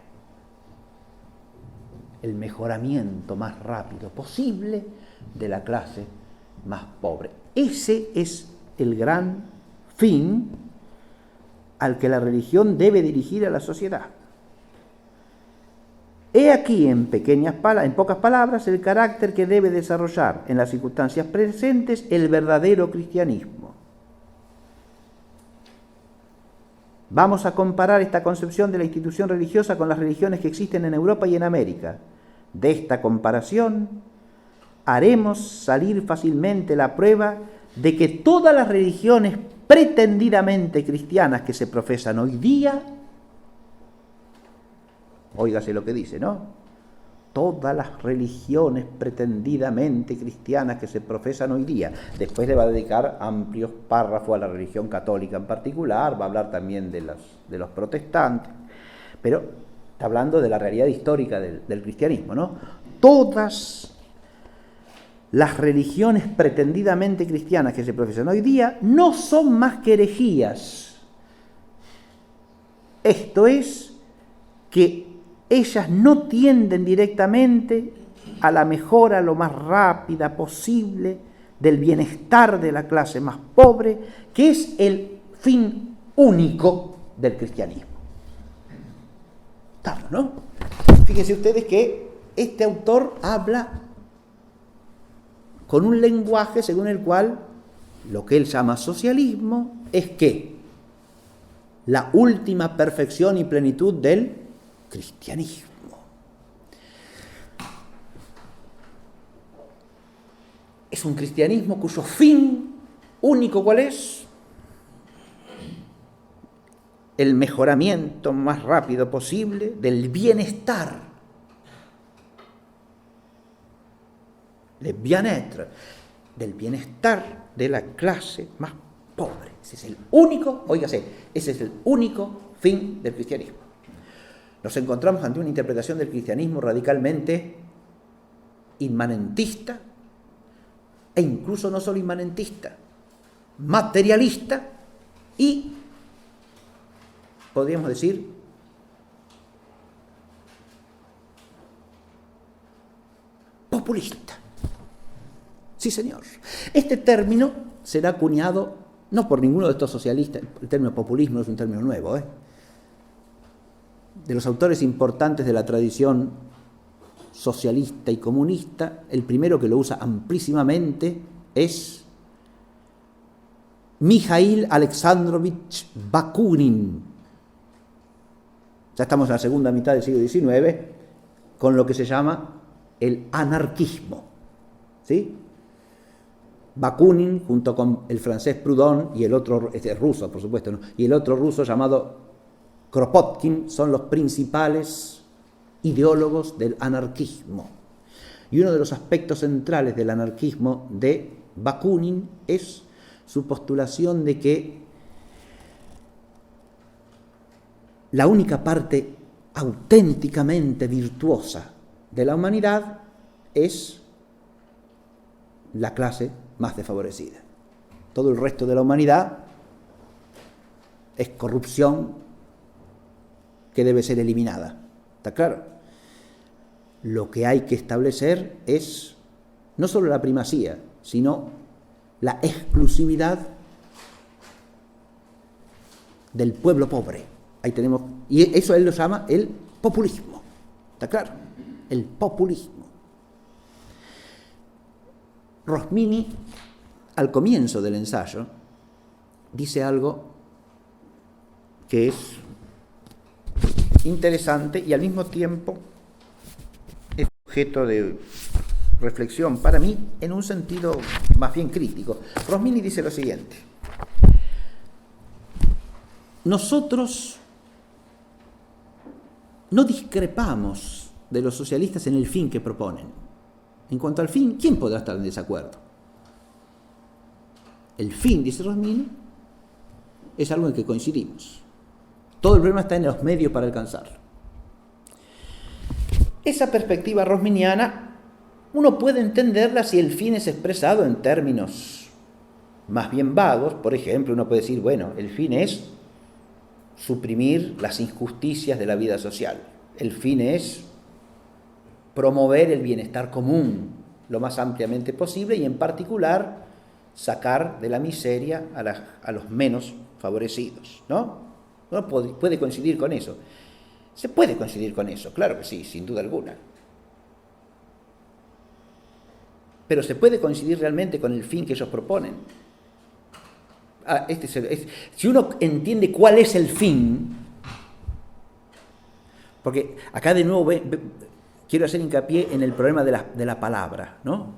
El mejoramiento más rápido posible de la clase más pobre. Ese es el gran fin al que la religión debe dirigir a la sociedad. He aquí, en pocas palabras, el carácter que debe desarrollar en las circunstancias presentes el verdadero cristianismo. Vamos a comparar esta concepción de la institución religiosa con las religiones que existen en Europa y en América. De esta comparación haremos salir fácilmente la prueba de que todas las religiones pretendidamente cristianas que se profesan hoy día óigase lo que dice, ¿no? Todas las religiones pretendidamente cristianas que se profesan hoy día. Después le va a dedicar amplios párrafos a la religión católica en particular, va a hablar también de los protestantes, pero está hablando de la realidad histórica del cristianismo, ¿no? Todas las religiones pretendidamente cristianas que se profesan hoy día no son más que herejías. Esto es, que ellas no tienden directamente a la mejora lo más rápida posible del bienestar de la clase más pobre, que es el fin único del cristianismo. Claro, ¿no? Fíjense ustedes que este autor habla con un lenguaje según el cual lo que él llama socialismo es que la última perfección y plenitud del cristianismo. Es un cristianismo cuyo fin único, ¿cuál es? El mejoramiento más rápido posible del bienestar, le bien-être, del bienestar de la clase más pobre. Ese es el único, óigase, ese es el único fin del cristianismo. Nos encontramos ante una interpretación del cristianismo radicalmente inmanentista, e incluso no solo inmanentista, materialista y, podríamos decir, populista. Sí, señor. Este término será acuñado no por ninguno de estos socialistas. El término populismo no es un término nuevo, De los autores importantes de la tradición socialista y comunista, el primero que lo usa amplísimamente es Mikhail Alexandrovich Bakunin. Ya estamos en la segunda mitad del siglo XIX, con lo que se llama el anarquismo, ¿sí? Bakunin, junto con el francés Proudhon y el otro, este es ruso, por supuesto, ¿no? Y el otro ruso llamado Kropotkin, son los principales ideólogos del anarquismo. Y uno de los aspectos centrales del anarquismo de Bakunin es su postulación de que la única parte auténticamente virtuosa de la humanidad es la clase más desfavorecida. Todo el resto de la humanidad es corrupción que debe ser eliminada. ¿Está claro? Lo que hay que establecer es no solo la primacía, sino la exclusividad del pueblo pobre. Ahí tenemos, y eso él lo llama el populismo. ¿Está claro? El populismo. Rosmini, al comienzo del ensayo, dice algo que es interesante y al mismo tiempo es objeto de reflexión para mí en un sentido más bien crítico. Rosmini dice lo siguiente: nosotros no discrepamos de los socialistas en el fin que proponen. En cuanto al fin, ¿quién podrá estar en desacuerdo? El fin, dice Rosmini, es algo en que coincidimos. Todo el problema está en los medios para alcanzarlo. Esa perspectiva rosminiana uno puede entenderla si el fin es expresado en términos más bien vagos. Por ejemplo, uno puede decir, bueno, el fin es suprimir las injusticias de la vida social. El fin es promover el bienestar común lo más ampliamente posible y en particular sacar de la miseria a los menos favorecidos, ¿no? Uno puede coincidir con eso. Se puede coincidir con eso, claro que sí, sin duda alguna. Pero ¿se puede coincidir realmente con el fin que ellos proponen? Si uno entiende cuál es el fin, porque acá de nuevo quiero hacer hincapié en el problema de la palabra, ¿no?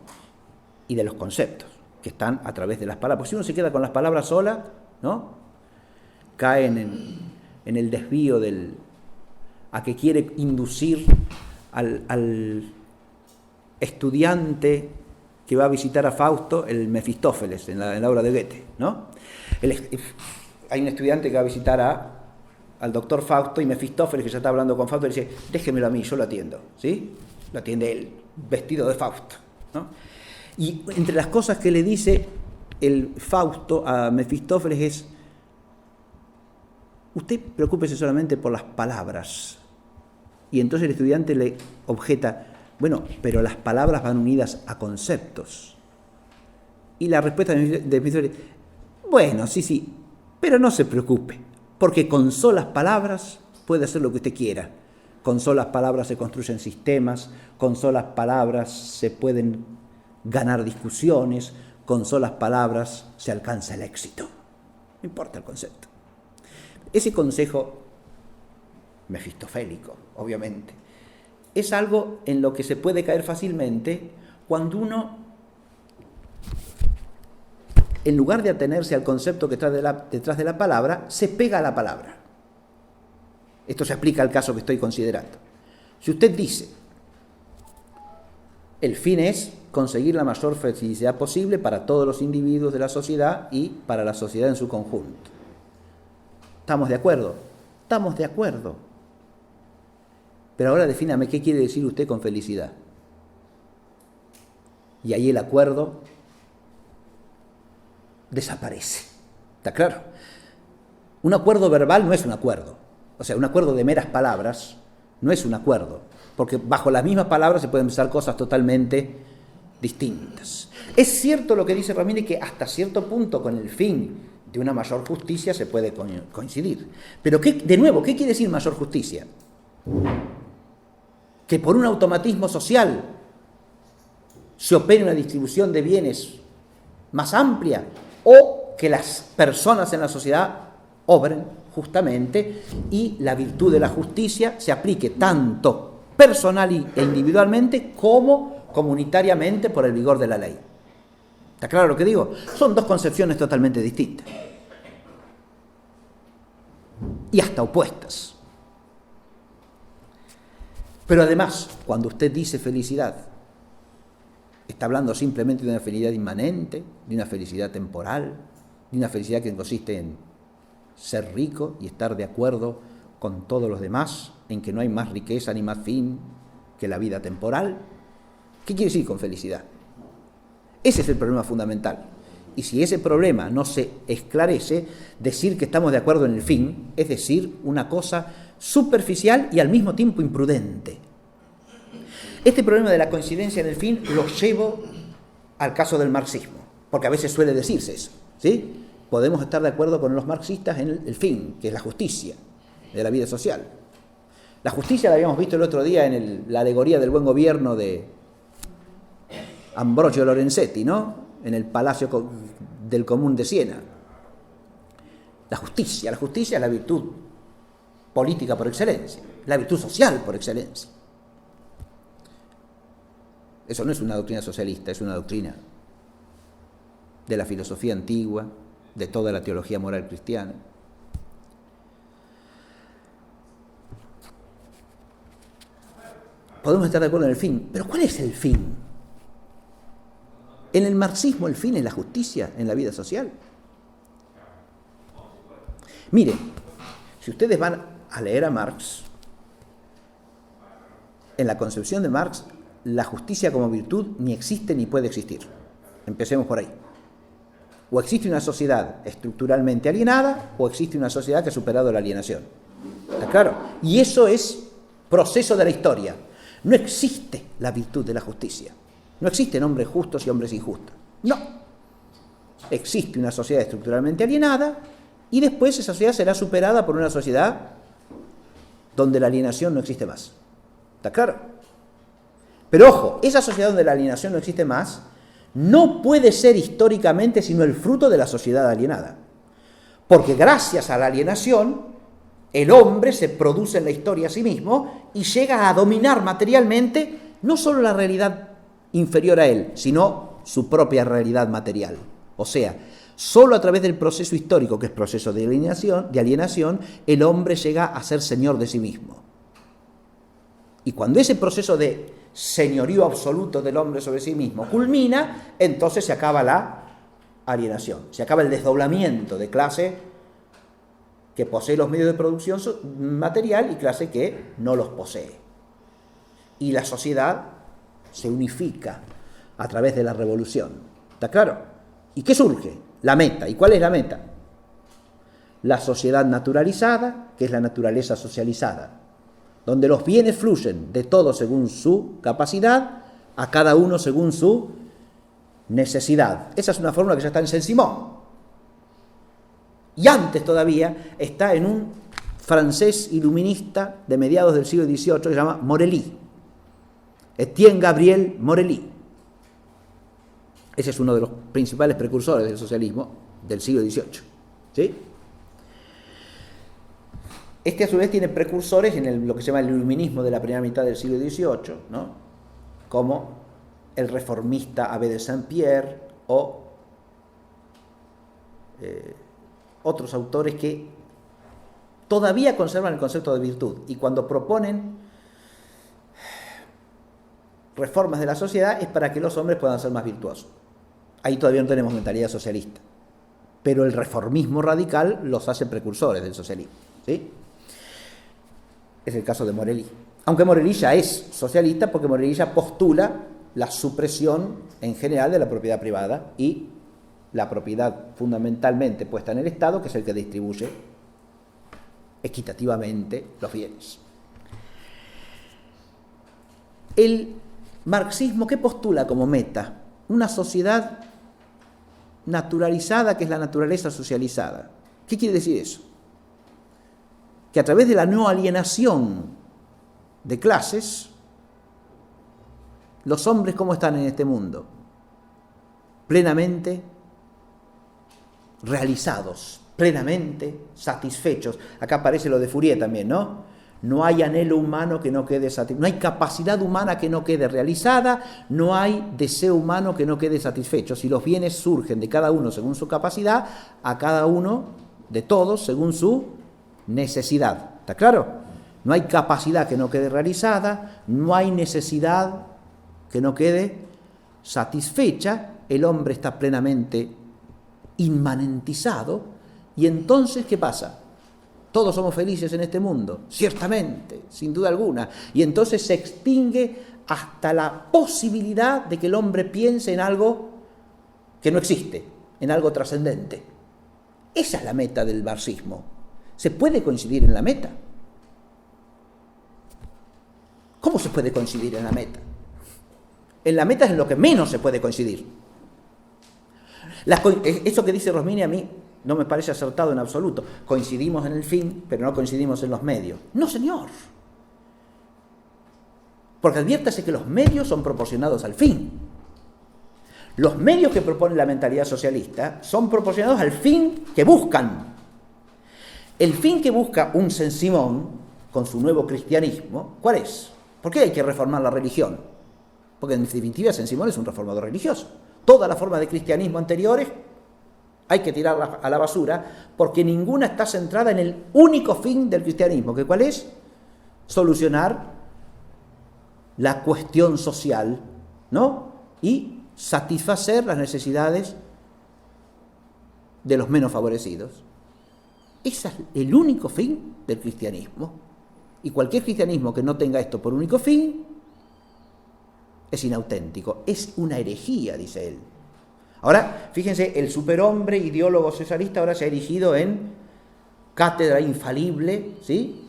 Y de los conceptos que están a través de las palabras. Porque si uno se queda con las palabras solas, ¿no? Caen en el desvío a que quiere inducir al estudiante que va a visitar a Fausto, el Mefistófeles, en la obra de Goethe, ¿no? Hay un estudiante que va a visitar al doctor Fausto, y Mefistófeles, que ya está hablando con Fausto, le dice: déjemelo a mí, yo lo atiendo, ¿sí? Lo atiende él, vestido de Fausto, ¿no? Y entre las cosas que le dice el Fausto a Mefistófeles es: usted preocúpese solamente por las palabras. Y entonces el estudiante le objeta: bueno, pero las palabras van unidas a conceptos. Y la respuesta de Mefistófeles: bueno, sí, pero no se preocupe, porque con solas palabras puede hacer lo que usted quiera. Con solas palabras se construyen sistemas, con solas palabras se pueden ganar discusiones, con solas palabras se alcanza el éxito. No importa el concepto. Ese consejo mefistofélico, obviamente, es algo en lo que se puede caer fácilmente cuando uno, en lugar de atenerse al concepto que está detrás de la palabra, se pega a la palabra. Esto se aplica al caso que estoy considerando. Si usted dice: el fin es conseguir la mayor felicidad posible para todos los individuos de la sociedad y para la sociedad en su conjunto. ¿Estamos de acuerdo? Estamos de acuerdo. Pero ahora defíname qué quiere decir usted con felicidad. Y ahí el acuerdo desaparece. ¿Está claro? Un acuerdo verbal no es un acuerdo. O sea, un acuerdo de meras palabras no es un acuerdo, porque bajo las mismas palabras se pueden pensar cosas totalmente distintas. Es cierto lo que dice Ramírez, que hasta cierto punto con el fin de una mayor justicia se puede coincidir. Pero, de nuevo, ¿qué quiere decir mayor justicia? Que por un automatismo social se opere una distribución de bienes más amplia, o que las personas en la sociedad obren justamente y la virtud de la justicia se aplique tanto personal e individualmente como comunitariamente por el vigor de la ley. ¿Está claro lo que digo? Son dos concepciones totalmente distintas y hasta opuestas. Pero además, cuando usted dice felicidad, está hablando simplemente de una felicidad inmanente, de una felicidad temporal, de una felicidad que consiste en ser rico y estar de acuerdo con todos los demás, en que no hay más riqueza ni más fin que la vida temporal. ¿Qué quiere decir con felicidad? Ese es el problema fundamental. Y si ese problema no se esclarece, decir que estamos de acuerdo en el fin es decir una cosa superficial y al mismo tiempo imprudente. Este problema de la coincidencia en el fin lo llevo al caso del marxismo, porque a veces suele decirse eso, ¿sí? Podemos estar de acuerdo con los marxistas en el fin, que es la justicia de la vida social. La justicia la habíamos visto el otro día en la alegoría del buen gobierno de Ambrogio Lorenzetti, ¿no? En el Palacio del Común de Siena. La justicia es la virtud política por excelencia, la virtud social por excelencia. Eso no es una doctrina socialista, es una doctrina de la filosofía antigua, de toda la teología moral cristiana. Podemos estar de acuerdo en el fin, pero ¿cuál es el fin? En el marxismo el fin es la justicia en la vida social. Miren, si ustedes van a leer a Marx, en la concepción de Marx, la justicia como virtud ni existe ni puede existir. Empecemos por ahí. O existe una sociedad estructuralmente alienada, o existe una sociedad que ha superado la alienación. ¿Está claro? Y eso es proceso de la historia. No existe la virtud de la justicia. No existen hombres justos y hombres injustos. No. Existe una sociedad estructuralmente alienada y después esa sociedad será superada por una sociedad donde la alienación no existe más. ¿Está claro? Pero ojo, esa sociedad donde la alienación no existe más no puede ser históricamente sino el fruto de la sociedad alienada. Porque gracias a la alienación, el hombre se produce en la historia a sí mismo y llega a dominar materialmente no solo la realidad inferior a él, sino su propia realidad material. O sea, solo a través del proceso histórico, que es proceso de alienación, el hombre llega a ser señor de sí mismo. Y cuando ese proceso de señorío absoluto del hombre sobre sí mismo culmina, entonces se acaba la alienación, se acaba el desdoblamiento de clase que posee los medios de producción material y clase que no los posee. Y la sociedad se unifica a través de la revolución. ¿Está claro? ¿Y qué surge? La meta. ¿Y cuál es la meta? La sociedad naturalizada, que es la naturaleza socializada, donde los bienes fluyen de todos según su capacidad, a cada uno según su necesidad. Esa es una fórmula que ya está en Saint-Simon. Y antes todavía está en un francés iluminista de mediados del siglo XVIII que se llama Morelly. Etienne Gabriel Morelly. Ese es uno de los principales precursores del socialismo del siglo XVIII. ¿Sí? Este a su vez tiene precursores en lo que se llama el iluminismo de la primera mitad del siglo XVIII, ¿no? Como el reformista Abbé de Saint-Pierre o otros autores que todavía conservan el concepto de virtud y cuando proponen reformas de la sociedad es para que los hombres puedan ser más virtuosos. Ahí todavía no tenemos mentalidad socialista, pero el reformismo radical los hace precursores del socialismo, ¿sí? Es el caso de Morelly. Aunque Morelly ya es socialista porque Morelly ya postula la supresión en general de la propiedad privada y la propiedad fundamentalmente puesta en el Estado, que es el que distribuye equitativamente los bienes. El marxismo, ¿qué postula como meta? Una sociedad naturalizada, que es la naturaleza socializada. ¿Qué quiere decir eso? Que a través de la no alienación de clases, los hombres, ¿cómo están en este mundo? Plenamente realizados, plenamente satisfechos. Acá aparece lo de Fourier también, ¿no? No hay anhelo humano que no quede satisfecho, no hay capacidad humana que no quede realizada, no hay deseo humano que no quede satisfecho. Si los bienes surgen de cada uno según su capacidad, a cada uno de todos según su necesidad. ¿Está claro? No hay capacidad que no quede realizada, no hay necesidad que no quede satisfecha, el hombre está plenamente inmanentizado y entonces, ¿qué pasa? Todos somos felices en este mundo, ciertamente, sin duda alguna, y entonces se extingue hasta la posibilidad de que el hombre piense en algo que no existe, en algo trascendente. Esa es la meta del marxismo. ¿Se puede coincidir en la meta? ¿Cómo se puede coincidir en la meta? En la meta es en lo que menos se puede coincidir. Eso que dice Rosmini a mí no me parece acertado en absoluto. Coincidimos en el fin, pero no coincidimos en los medios. No, señor. Porque adviértase que los medios son proporcionados al fin. Los medios que propone la mentalidad socialista son proporcionados al fin que buscan. El fin que busca un Saint-Simon con su nuevo cristianismo, ¿cuál es? ¿Por qué hay que reformar la religión? Porque en definitiva Saint-Simon es un reformador religioso. Todas las formas de cristianismo anteriores hay que tirarlas a la basura porque ninguna está centrada en el único fin del cristianismo, que ¿cuál es? Solucionar la cuestión social, ¿no? Y satisfacer las necesidades de los menos favorecidos. Ese es el único fin del cristianismo. Y cualquier cristianismo que no tenga esto por único fin es inauténtico, es una herejía, dice él. Ahora, fíjense, el superhombre ideólogo socialista ahora se ha erigido en cátedra infalible, ¿sí?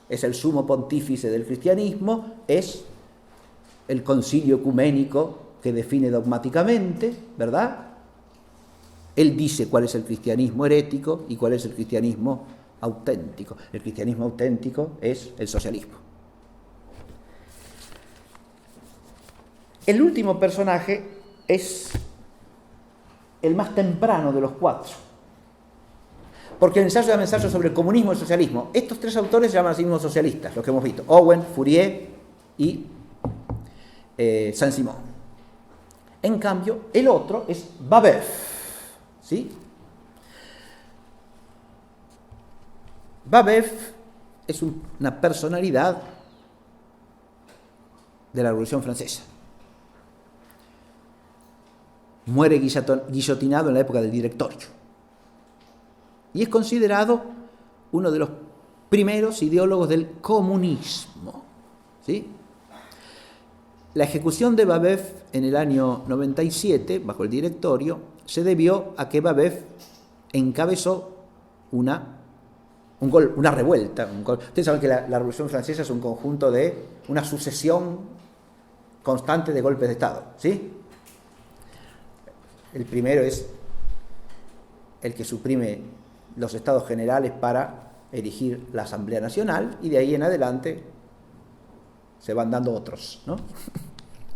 Es el sumo pontífice del cristianismo, es el concilio ecuménico que define dogmáticamente, ¿verdad? Él dice cuál es el cristianismo herético y cuál es el cristianismo auténtico. El cristianismo auténtico es el socialismo. El último personaje es el más temprano de los cuatro, porque el ensayo se llama ensayo sobre el comunismo y el socialismo. Estos tres autores se llaman a sí mismos socialistas, los que hemos visto: Owen, Fourier y Saint-Simon. En cambio, el otro es Babeuf, ¿sí? Babeuf es una personalidad de la Revolución Francesa. Muere guillotinado en la época del Directorio. Y es considerado uno de los primeros ideólogos del comunismo. ¿Sí? La ejecución de Babeuf en el año 97, bajo el Directorio, se debió a que Babeuf encabezó una revuelta. Ustedes saben que la Revolución Francesa es un conjunto de una sucesión constante de golpes de Estado. ¿Sí? El primero es el que suprime los estados generales para erigir la Asamblea Nacional, y de ahí en adelante se van dando otros, ¿no?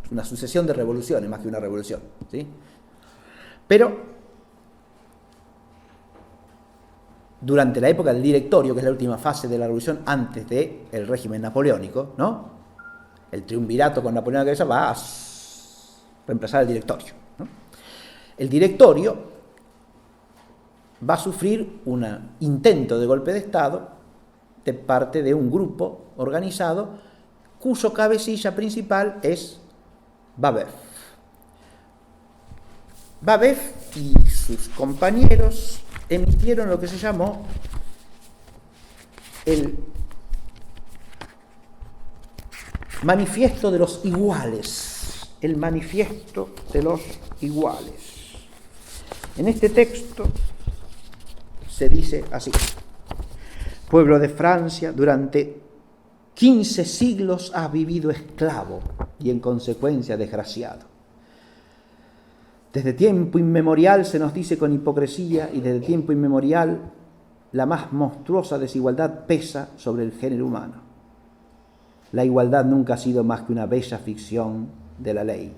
Es una sucesión de revoluciones más que una revolución, ¿sí? Pero durante la época del Directorio, que es la última fase de la revolución antes del régimen napoleónico, ¿no? El triunvirato con Napoleón a la cabeza va a reemplazar al Directorio, ¿no? El Directorio va a sufrir un intento de golpe de Estado de parte de un grupo organizado cuyo cabecilla principal es Babeuf. Babeuf y sus compañeros emitieron lo que se llamó el Manifiesto de los Iguales. El Manifiesto de los Iguales. En este texto se dice así: pueblo de Francia, durante 15 siglos has vivido esclavo y en consecuencia desgraciado. Desde tiempo inmemorial se nos dice con hipocresía, y desde tiempo inmemorial la más monstruosa desigualdad pesa sobre el género humano. La igualdad nunca ha sido más que una bella ficción de la ley.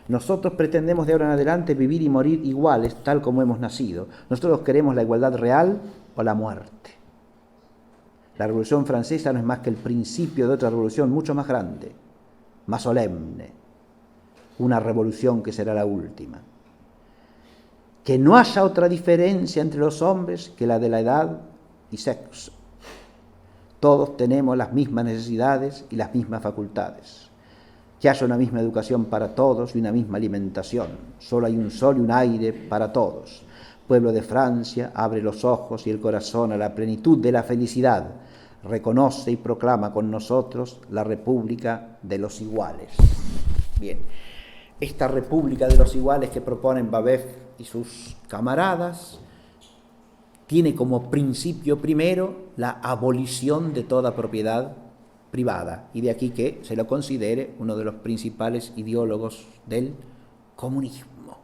Nosotros pretendemos de ahora en adelante vivir y morir iguales, tal como hemos nacido. Nosotros queremos la igualdad real o la muerte. La Revolución Francesa no es más que el principio de otra revolución mucho más grande, más solemne. Una revolución que será la última. Que no haya otra diferencia entre los hombres que la de la edad y sexo. Todos tenemos las mismas necesidades y las mismas facultades. Que haya una misma educación para todos y una misma alimentación. Solo hay un sol y un aire para todos. Pueblo de Francia, abre los ojos y el corazón a la plenitud de la felicidad. Reconoce y proclama con nosotros la República de los Iguales. Bien, esta República de los Iguales que proponen Babeuf y sus camaradas tiene como principio primero la abolición de toda propiedad privada, y de aquí que se lo considere uno de los principales ideólogos del comunismo.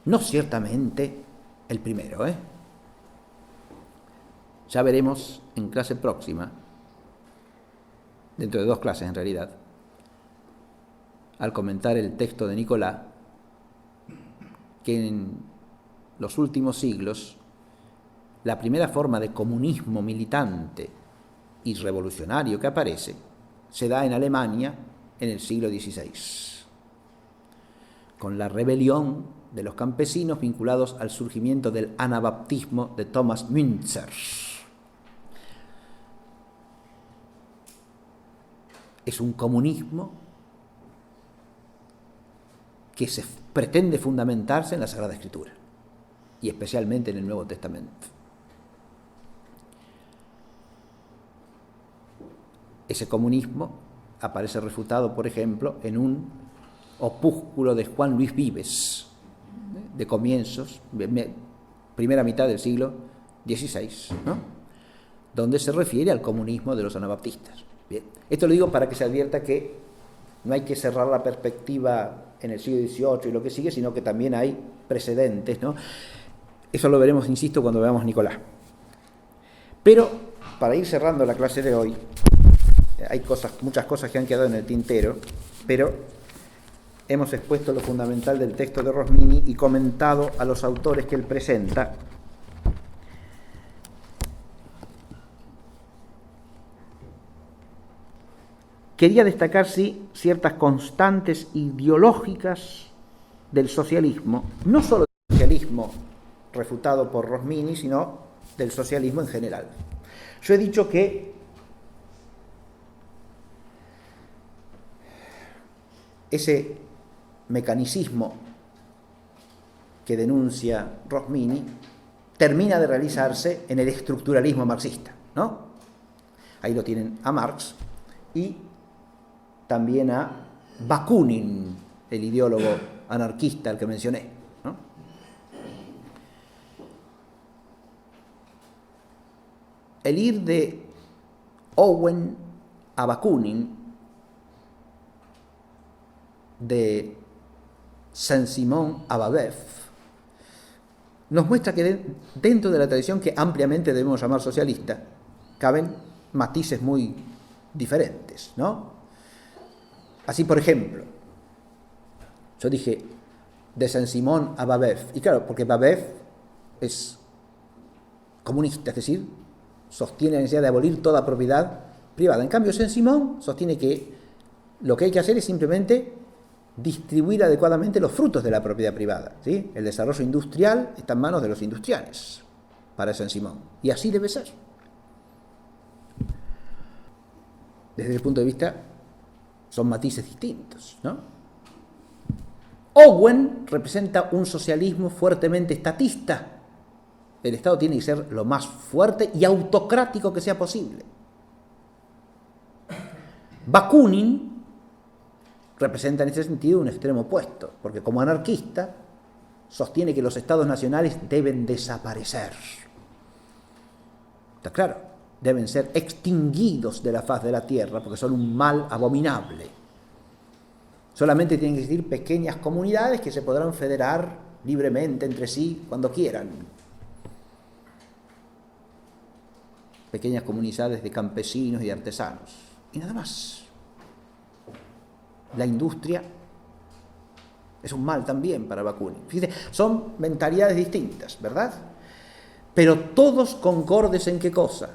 No ciertamente el primero, Ya veremos en clase próxima, dentro de 2 clases en realidad, al comentar el texto de Nicolás, que en los últimos siglos la primera forma de comunismo militante y revolucionario que aparece se da en Alemania en el siglo XVI, con la rebelión de los campesinos vinculados al surgimiento del anabaptismo de Thomas Müntzer. Es un comunismo que se pretende fundamentarse en la Sagrada Escritura y especialmente en el Nuevo Testamento. Ese comunismo aparece refutado, por ejemplo, en un opúsculo de Juan Luis Vives, de comienzos, primera mitad del siglo XVI, ¿no? Donde se refiere al comunismo de los anabaptistas. Bien. Esto lo digo para que se advierta que no hay que cerrar la perspectiva en el siglo XVIII y lo que sigue, sino que también hay precedentes, ¿no? Eso lo veremos, insisto, cuando veamos Nicolás. Pero, para ir cerrando la clase de hoy, hay muchas cosas que han quedado en el tintero, pero hemos expuesto lo fundamental del texto de Rosmini y comentado a los autores que él presenta. Quería destacar, sí, ciertas constantes ideológicas del socialismo, no solo del socialismo refutado por Rosmini, sino del socialismo en general. Yo he dicho que ese mecanicismo que denuncia Rosmini termina de realizarse en el estructuralismo marxista, ¿no? Ahí lo tienen a Marx y también a Bakunin, el ideólogo anarquista al que mencioné, ¿no? El ir de Owen a Bakunin, de Saint-Simon a Babeuf, nos muestra que dentro de la tradición que ampliamente debemos llamar socialista, caben matices muy diferentes, ¿no? Así, por ejemplo, yo dije de Saint-Simon a Babeuf, y claro, porque Babeuf es comunista, es decir, sostiene la necesidad de abolir toda propiedad privada. En cambio, Saint-Simon sostiene que lo que hay que hacer es simplemente distribuir adecuadamente los frutos de la propiedad privada, ¿sí? El desarrollo industrial está en manos de los industriales, para Saint-Simon, y así debe ser. Desde el punto de vista, son matices distintos, ¿no? Owen representa un socialismo fuertemente estatista. El Estado tiene que ser lo más fuerte y autocrático que sea posible. Bakunin representa en ese sentido un extremo opuesto, porque como anarquista sostiene que los estados nacionales deben desaparecer. Está claro, deben ser extinguidos de la faz de la tierra porque son un mal abominable. Solamente tienen que existir pequeñas comunidades que se podrán federar libremente entre sí cuando quieran. Pequeñas comunidades de campesinos y de artesanos. Y nada más. La industria es un mal también para Bakunin. Fíjense, son mentalidades distintas, ¿verdad? Pero todos concordes en qué cosa.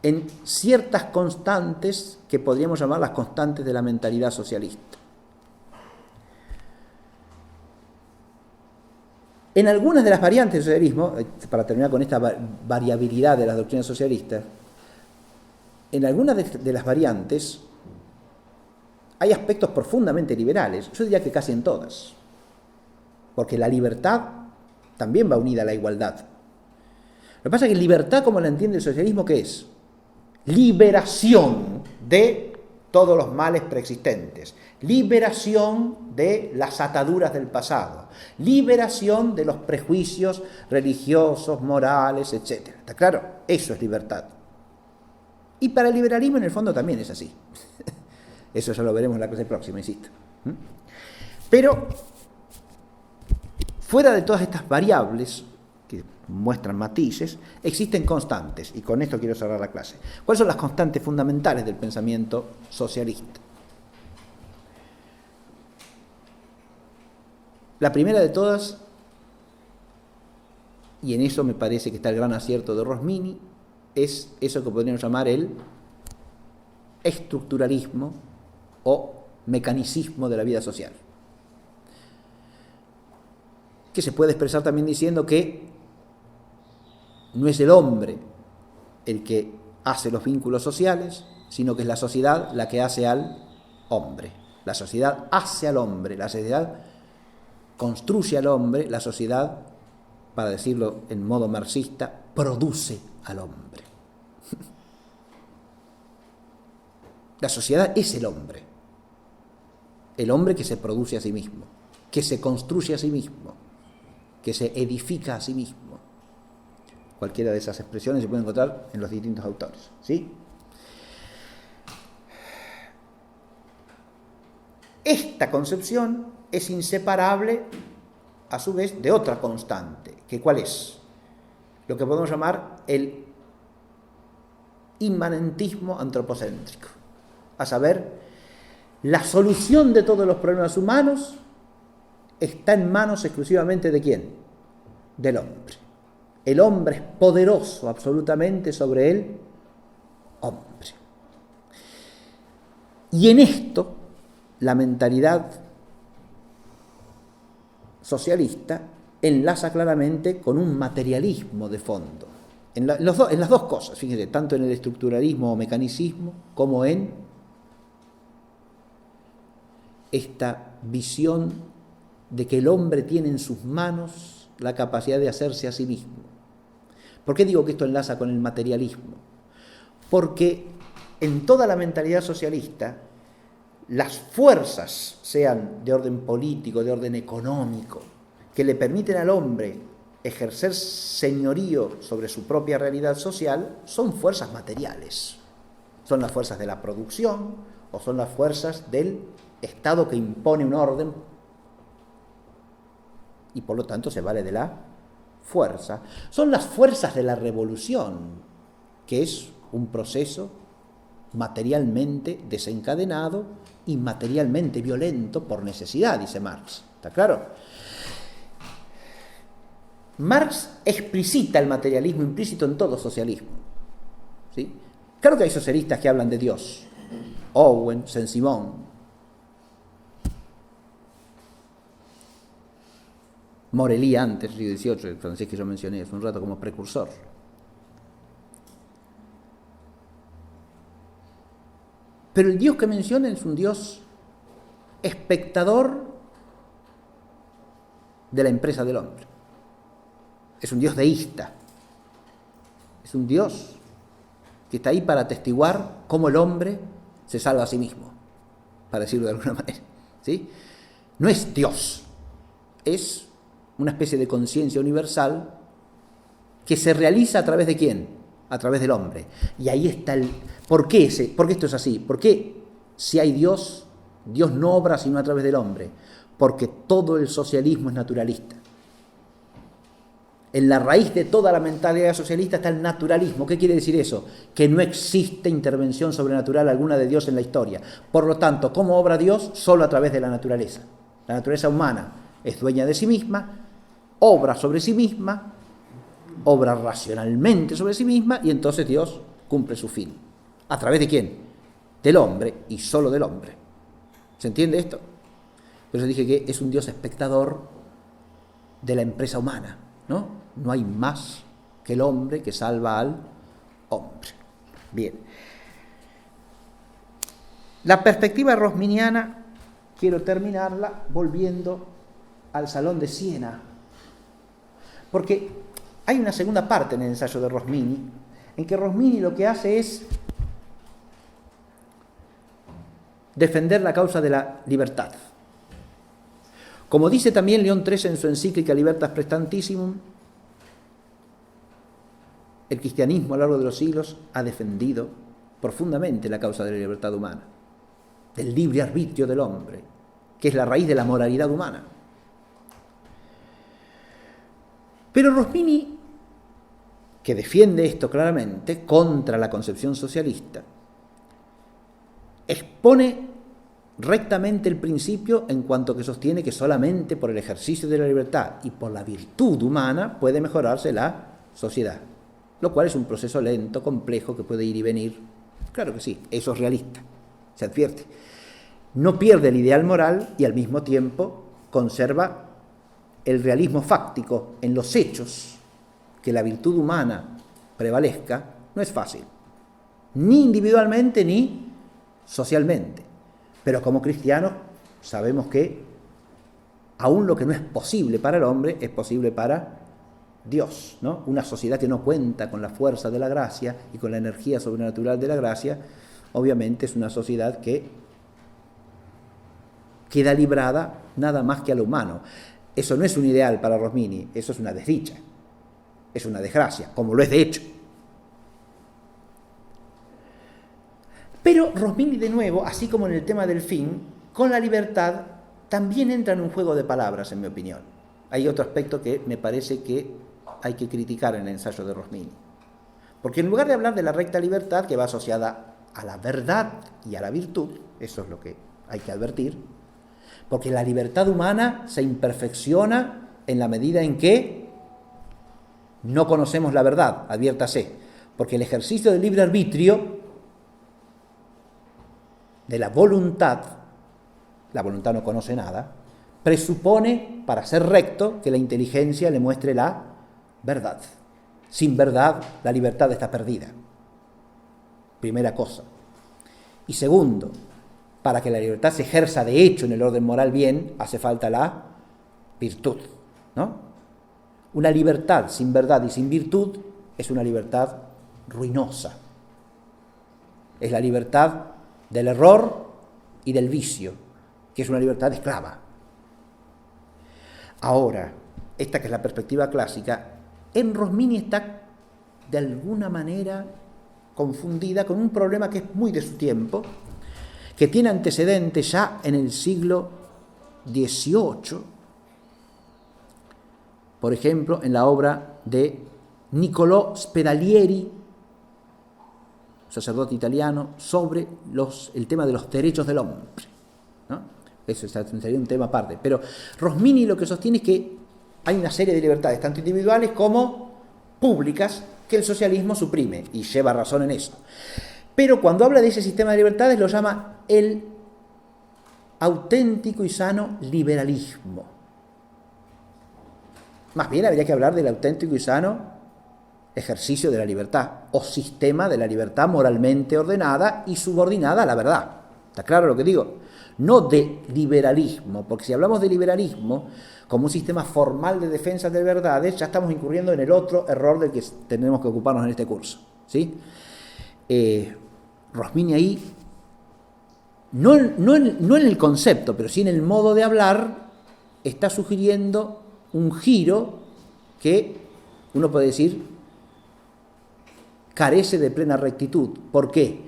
En ciertas constantes que podríamos llamar las constantes de la mentalidad socialista. En algunas de las variantes del socialismo, para terminar con esta variabilidad de las doctrinas socialistas, en algunas de las variantes hay aspectos profundamente liberales, yo diría que casi en todas, porque la libertad también va unida a la igualdad. Lo que pasa es que libertad, como la entiende el socialismo, ¿qué es? Liberación de todos los males preexistentes, liberación de las ataduras del pasado, liberación de los prejuicios religiosos, morales, etc. ¿Está claro? Eso es libertad. Y para el liberalismo en el fondo también es así. Eso ya lo veremos en la clase próxima, insisto. Pero, fuera de todas estas variables que muestran matices, existen constantes, y con esto quiero cerrar la clase. ¿Cuáles son las constantes fundamentales del pensamiento socialista? La primera de todas, y en eso me parece que está el gran acierto de Rosmini, es eso que podríamos llamar el estructuralismo o mecanicismo de la vida social, que se puede expresar también diciendo que no es el hombre el que hace los vínculos sociales, sino que es la sociedad la que hace al hombre. La sociedad hace al hombre, la sociedad construye al hombre, la sociedad, para decirlo en modo marxista, produce al hombre. La sociedad es el hombre que se produce a sí mismo, que se construye a sí mismo, que se edifica a sí mismo. Cualquiera de esas expresiones se puede encontrar en los distintos autores, ¿sí? Esta concepción es inseparable, a su vez, de otra constante, que ¿cuál es? Lo que podemos llamar el inmanentismo antropocéntrico, a saber, la solución de todos los problemas humanos está en manos exclusivamente ¿de quién? Del hombre. El hombre es poderoso absolutamente sobre el hombre. Y en esto, la mentalidad socialista enlaza claramente con un materialismo de fondo. En las dos cosas, fíjense, tanto en el estructuralismo o mecanicismo como en esta visión de que el hombre tiene en sus manos la capacidad de hacerse a sí mismo. ¿Por qué digo que esto enlaza con el materialismo? Porque en toda la mentalidad socialista, las fuerzas, sean de orden político, de orden económico, que le permiten al hombre ejercer señorío sobre su propia realidad social, son fuerzas materiales. Son las fuerzas de la producción o son las fuerzas del Estado que impone un orden y por lo tanto se vale de la fuerza. Son las fuerzas de la revolución, que es un proceso materialmente desencadenado y materialmente violento por necesidad, dice Marx. ¿Está claro? Marx explicita el materialismo implícito en todo socialismo. ¿Sí? Claro que hay socialistas que hablan de Dios. Owen, Saint-Simon, Morelly antes, siglo XVIII, el francés que yo mencioné hace un rato como precursor. Pero el Dios que menciona es un Dios espectador de la empresa del hombre. Es un Dios deísta. Es un Dios que está ahí para atestiguar cómo el hombre se salva a sí mismo, para decirlo de alguna manera. ¿Sí? No es Dios, es una especie de conciencia universal que se realiza a través de ¿quién? A través del hombre. Y ahí está el... ¿Por qué esto es así? ¿Por qué si hay Dios, Dios no obra sino a través del hombre? Porque todo el socialismo es naturalista. En la raíz de toda la mentalidad socialista está el naturalismo. ¿Qué quiere decir eso? Que no existe intervención sobrenatural alguna de Dios en la historia. Por lo tanto, ¿cómo obra Dios? Solo a través de la naturaleza. La naturaleza humana es dueña de sí misma, obra sobre sí misma, obra racionalmente sobre sí misma, y entonces Dios cumple su fin. ¿A través de quién? Del hombre, y solo del hombre. ¿Se entiende esto? Por eso dije que es un Dios espectador de la empresa humana, ¿no? No hay más que el hombre que salva al hombre. Bien. La perspectiva rosminiana, quiero terminarla volviendo al Salón de Siena, porque hay una segunda parte en el ensayo de Rosmini, en que Rosmini lo que hace es defender la causa de la libertad. Como dice también León XIII en su encíclica Libertas Praestantissimum, el cristianismo a lo largo de los siglos ha defendido profundamente la causa de la libertad humana, del libre arbitrio del hombre, que es la raíz de la moralidad humana. Pero Rosmini, que defiende esto claramente contra la concepción socialista, expone rectamente el principio en cuanto que sostiene que solamente por el ejercicio de la libertad y por la virtud humana puede mejorarse la sociedad, lo cual es un proceso lento, complejo, que puede ir y venir. Claro que sí, eso es realista, se advierte. No pierde el ideal moral y al mismo tiempo conserva el realismo fáctico en los hechos. Que la virtud humana prevalezca no es fácil, ni individualmente ni socialmente. Pero como cristianos sabemos que aún lo que no es posible para el hombre es posible para Dios, ¿no? Una sociedad que no cuenta con la fuerza de la gracia y con la energía sobrenatural de la gracia, obviamente es una sociedad que queda librada nada más que a lo humano. Eso no es un ideal para Rosmini, eso es una desdicha, es una desgracia, como lo es de hecho. Pero Rosmini, de nuevo, así como en el tema del fin, con la libertad también entra en un juego de palabras, en mi opinión. Hay otro aspecto que me parece que hay que criticar en el ensayo de Rosmini. Porque en lugar de hablar de la recta libertad, que va asociada a la verdad y a la virtud, eso es lo que hay que advertir, porque la libertad humana se imperfecciona en la medida en que no conocemos la verdad, adviértase, porque el ejercicio del libre arbitrio, de la voluntad no conoce nada, presupone, para ser recto, que la inteligencia le muestre la verdad. Sin verdad, la libertad está perdida. Primera cosa. Y segundo, para que la libertad se ejerza de hecho en el orden moral bien, hace falta la virtud, ¿no? Una libertad sin verdad y sin virtud es una libertad ruinosa. Es la libertad del error y del vicio, que es una libertad esclava. Ahora, esta que es la perspectiva clásica, en Rosmini está de alguna manera confundida con un problema que es muy de su tiempo, que tiene antecedentes ya en el siglo XVIII, por ejemplo, en la obra de Niccolò Spedalieri, sacerdote italiano, sobre el tema de los derechos del hombre, ¿no? Eso sería un tema aparte. Pero Rosmini lo que sostiene es que hay una serie de libertades, tanto individuales como públicas, que el socialismo suprime, y lleva razón en eso. Pero cuando habla de ese sistema de libertades lo llama el auténtico y sano liberalismo. Más bien habría que hablar del auténtico y sano ejercicio de la libertad, o sistema de la libertad moralmente ordenada y subordinada a la verdad. ¿Está claro lo que digo? No de liberalismo, porque si hablamos de liberalismo como un sistema formal de defensa de verdades, ya estamos incurriendo en el otro error del que tenemos que ocuparnos en este curso, ¿sí? Rosmini ahí, no en el concepto, pero sí en el modo de hablar, está sugiriendo un giro que uno puede decir carece de plena rectitud. ¿Por qué?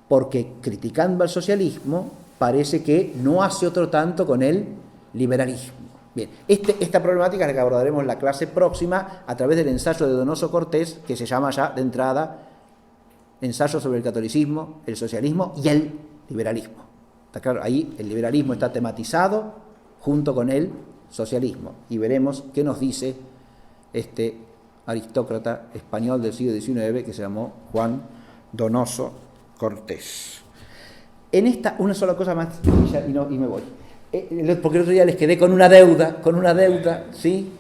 Porque criticando al socialismo parece que no hace otro tanto con el liberalismo. Bien, esta problemática es la que abordaremos en la clase próxima a través del ensayo de Donoso Cortés, que se llama ya de entrada Ensayo sobre el catolicismo, el socialismo y el liberalismo. ¿Está claro? Ahí el liberalismo está tematizado junto con el socialismo y veremos qué nos dice este aristócrata español del siglo XIX que se llamó Juan Donoso Cortés. En esta, una sola cosa más y me voy. Porque el otro día les quedé con una deuda, ¿sí?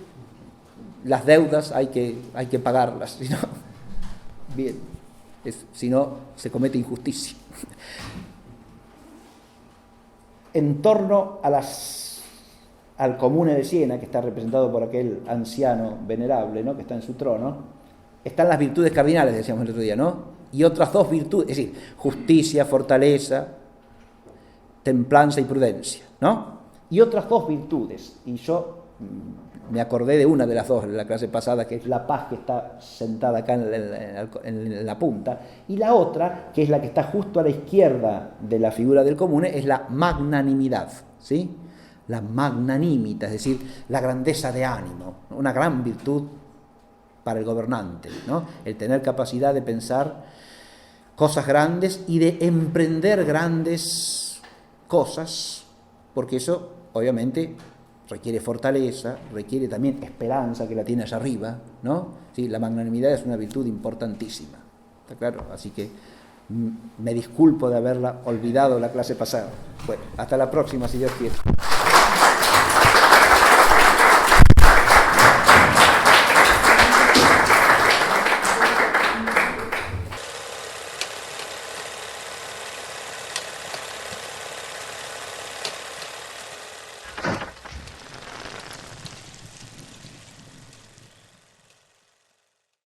Las deudas hay que pagarlas, si no, bien, si no se comete injusticia. En torno al comune de Siena, que está representado por aquel anciano venerable, ¿no?, que está en su trono, están las virtudes cardinales, decíamos el otro día, ¿no? Y otras dos virtudes, es decir, justicia, fortaleza, templanza y prudencia, ¿no? Y otras dos virtudes, y yo me acordé de una de las dos en la clase pasada, que es la paz, que está sentada acá en la punta, y la otra, que es la que está justo a la izquierda de la figura del comune, es la magnanimidad, ¿sí? La magnanimita, es decir, la grandeza de ánimo, una gran virtud para el gobernante, ¿no? El tener capacidad de pensar cosas grandes y de emprender grandes cosas, porque eso obviamente requiere fortaleza, requiere también esperanza, que la tiene allá arriba, ¿no? Sí, la magnanimidad es una virtud importantísima, ¿está claro? Así que me disculpo de haberla olvidado la clase pasada. Bueno, hasta la próxima, si Dios quiere.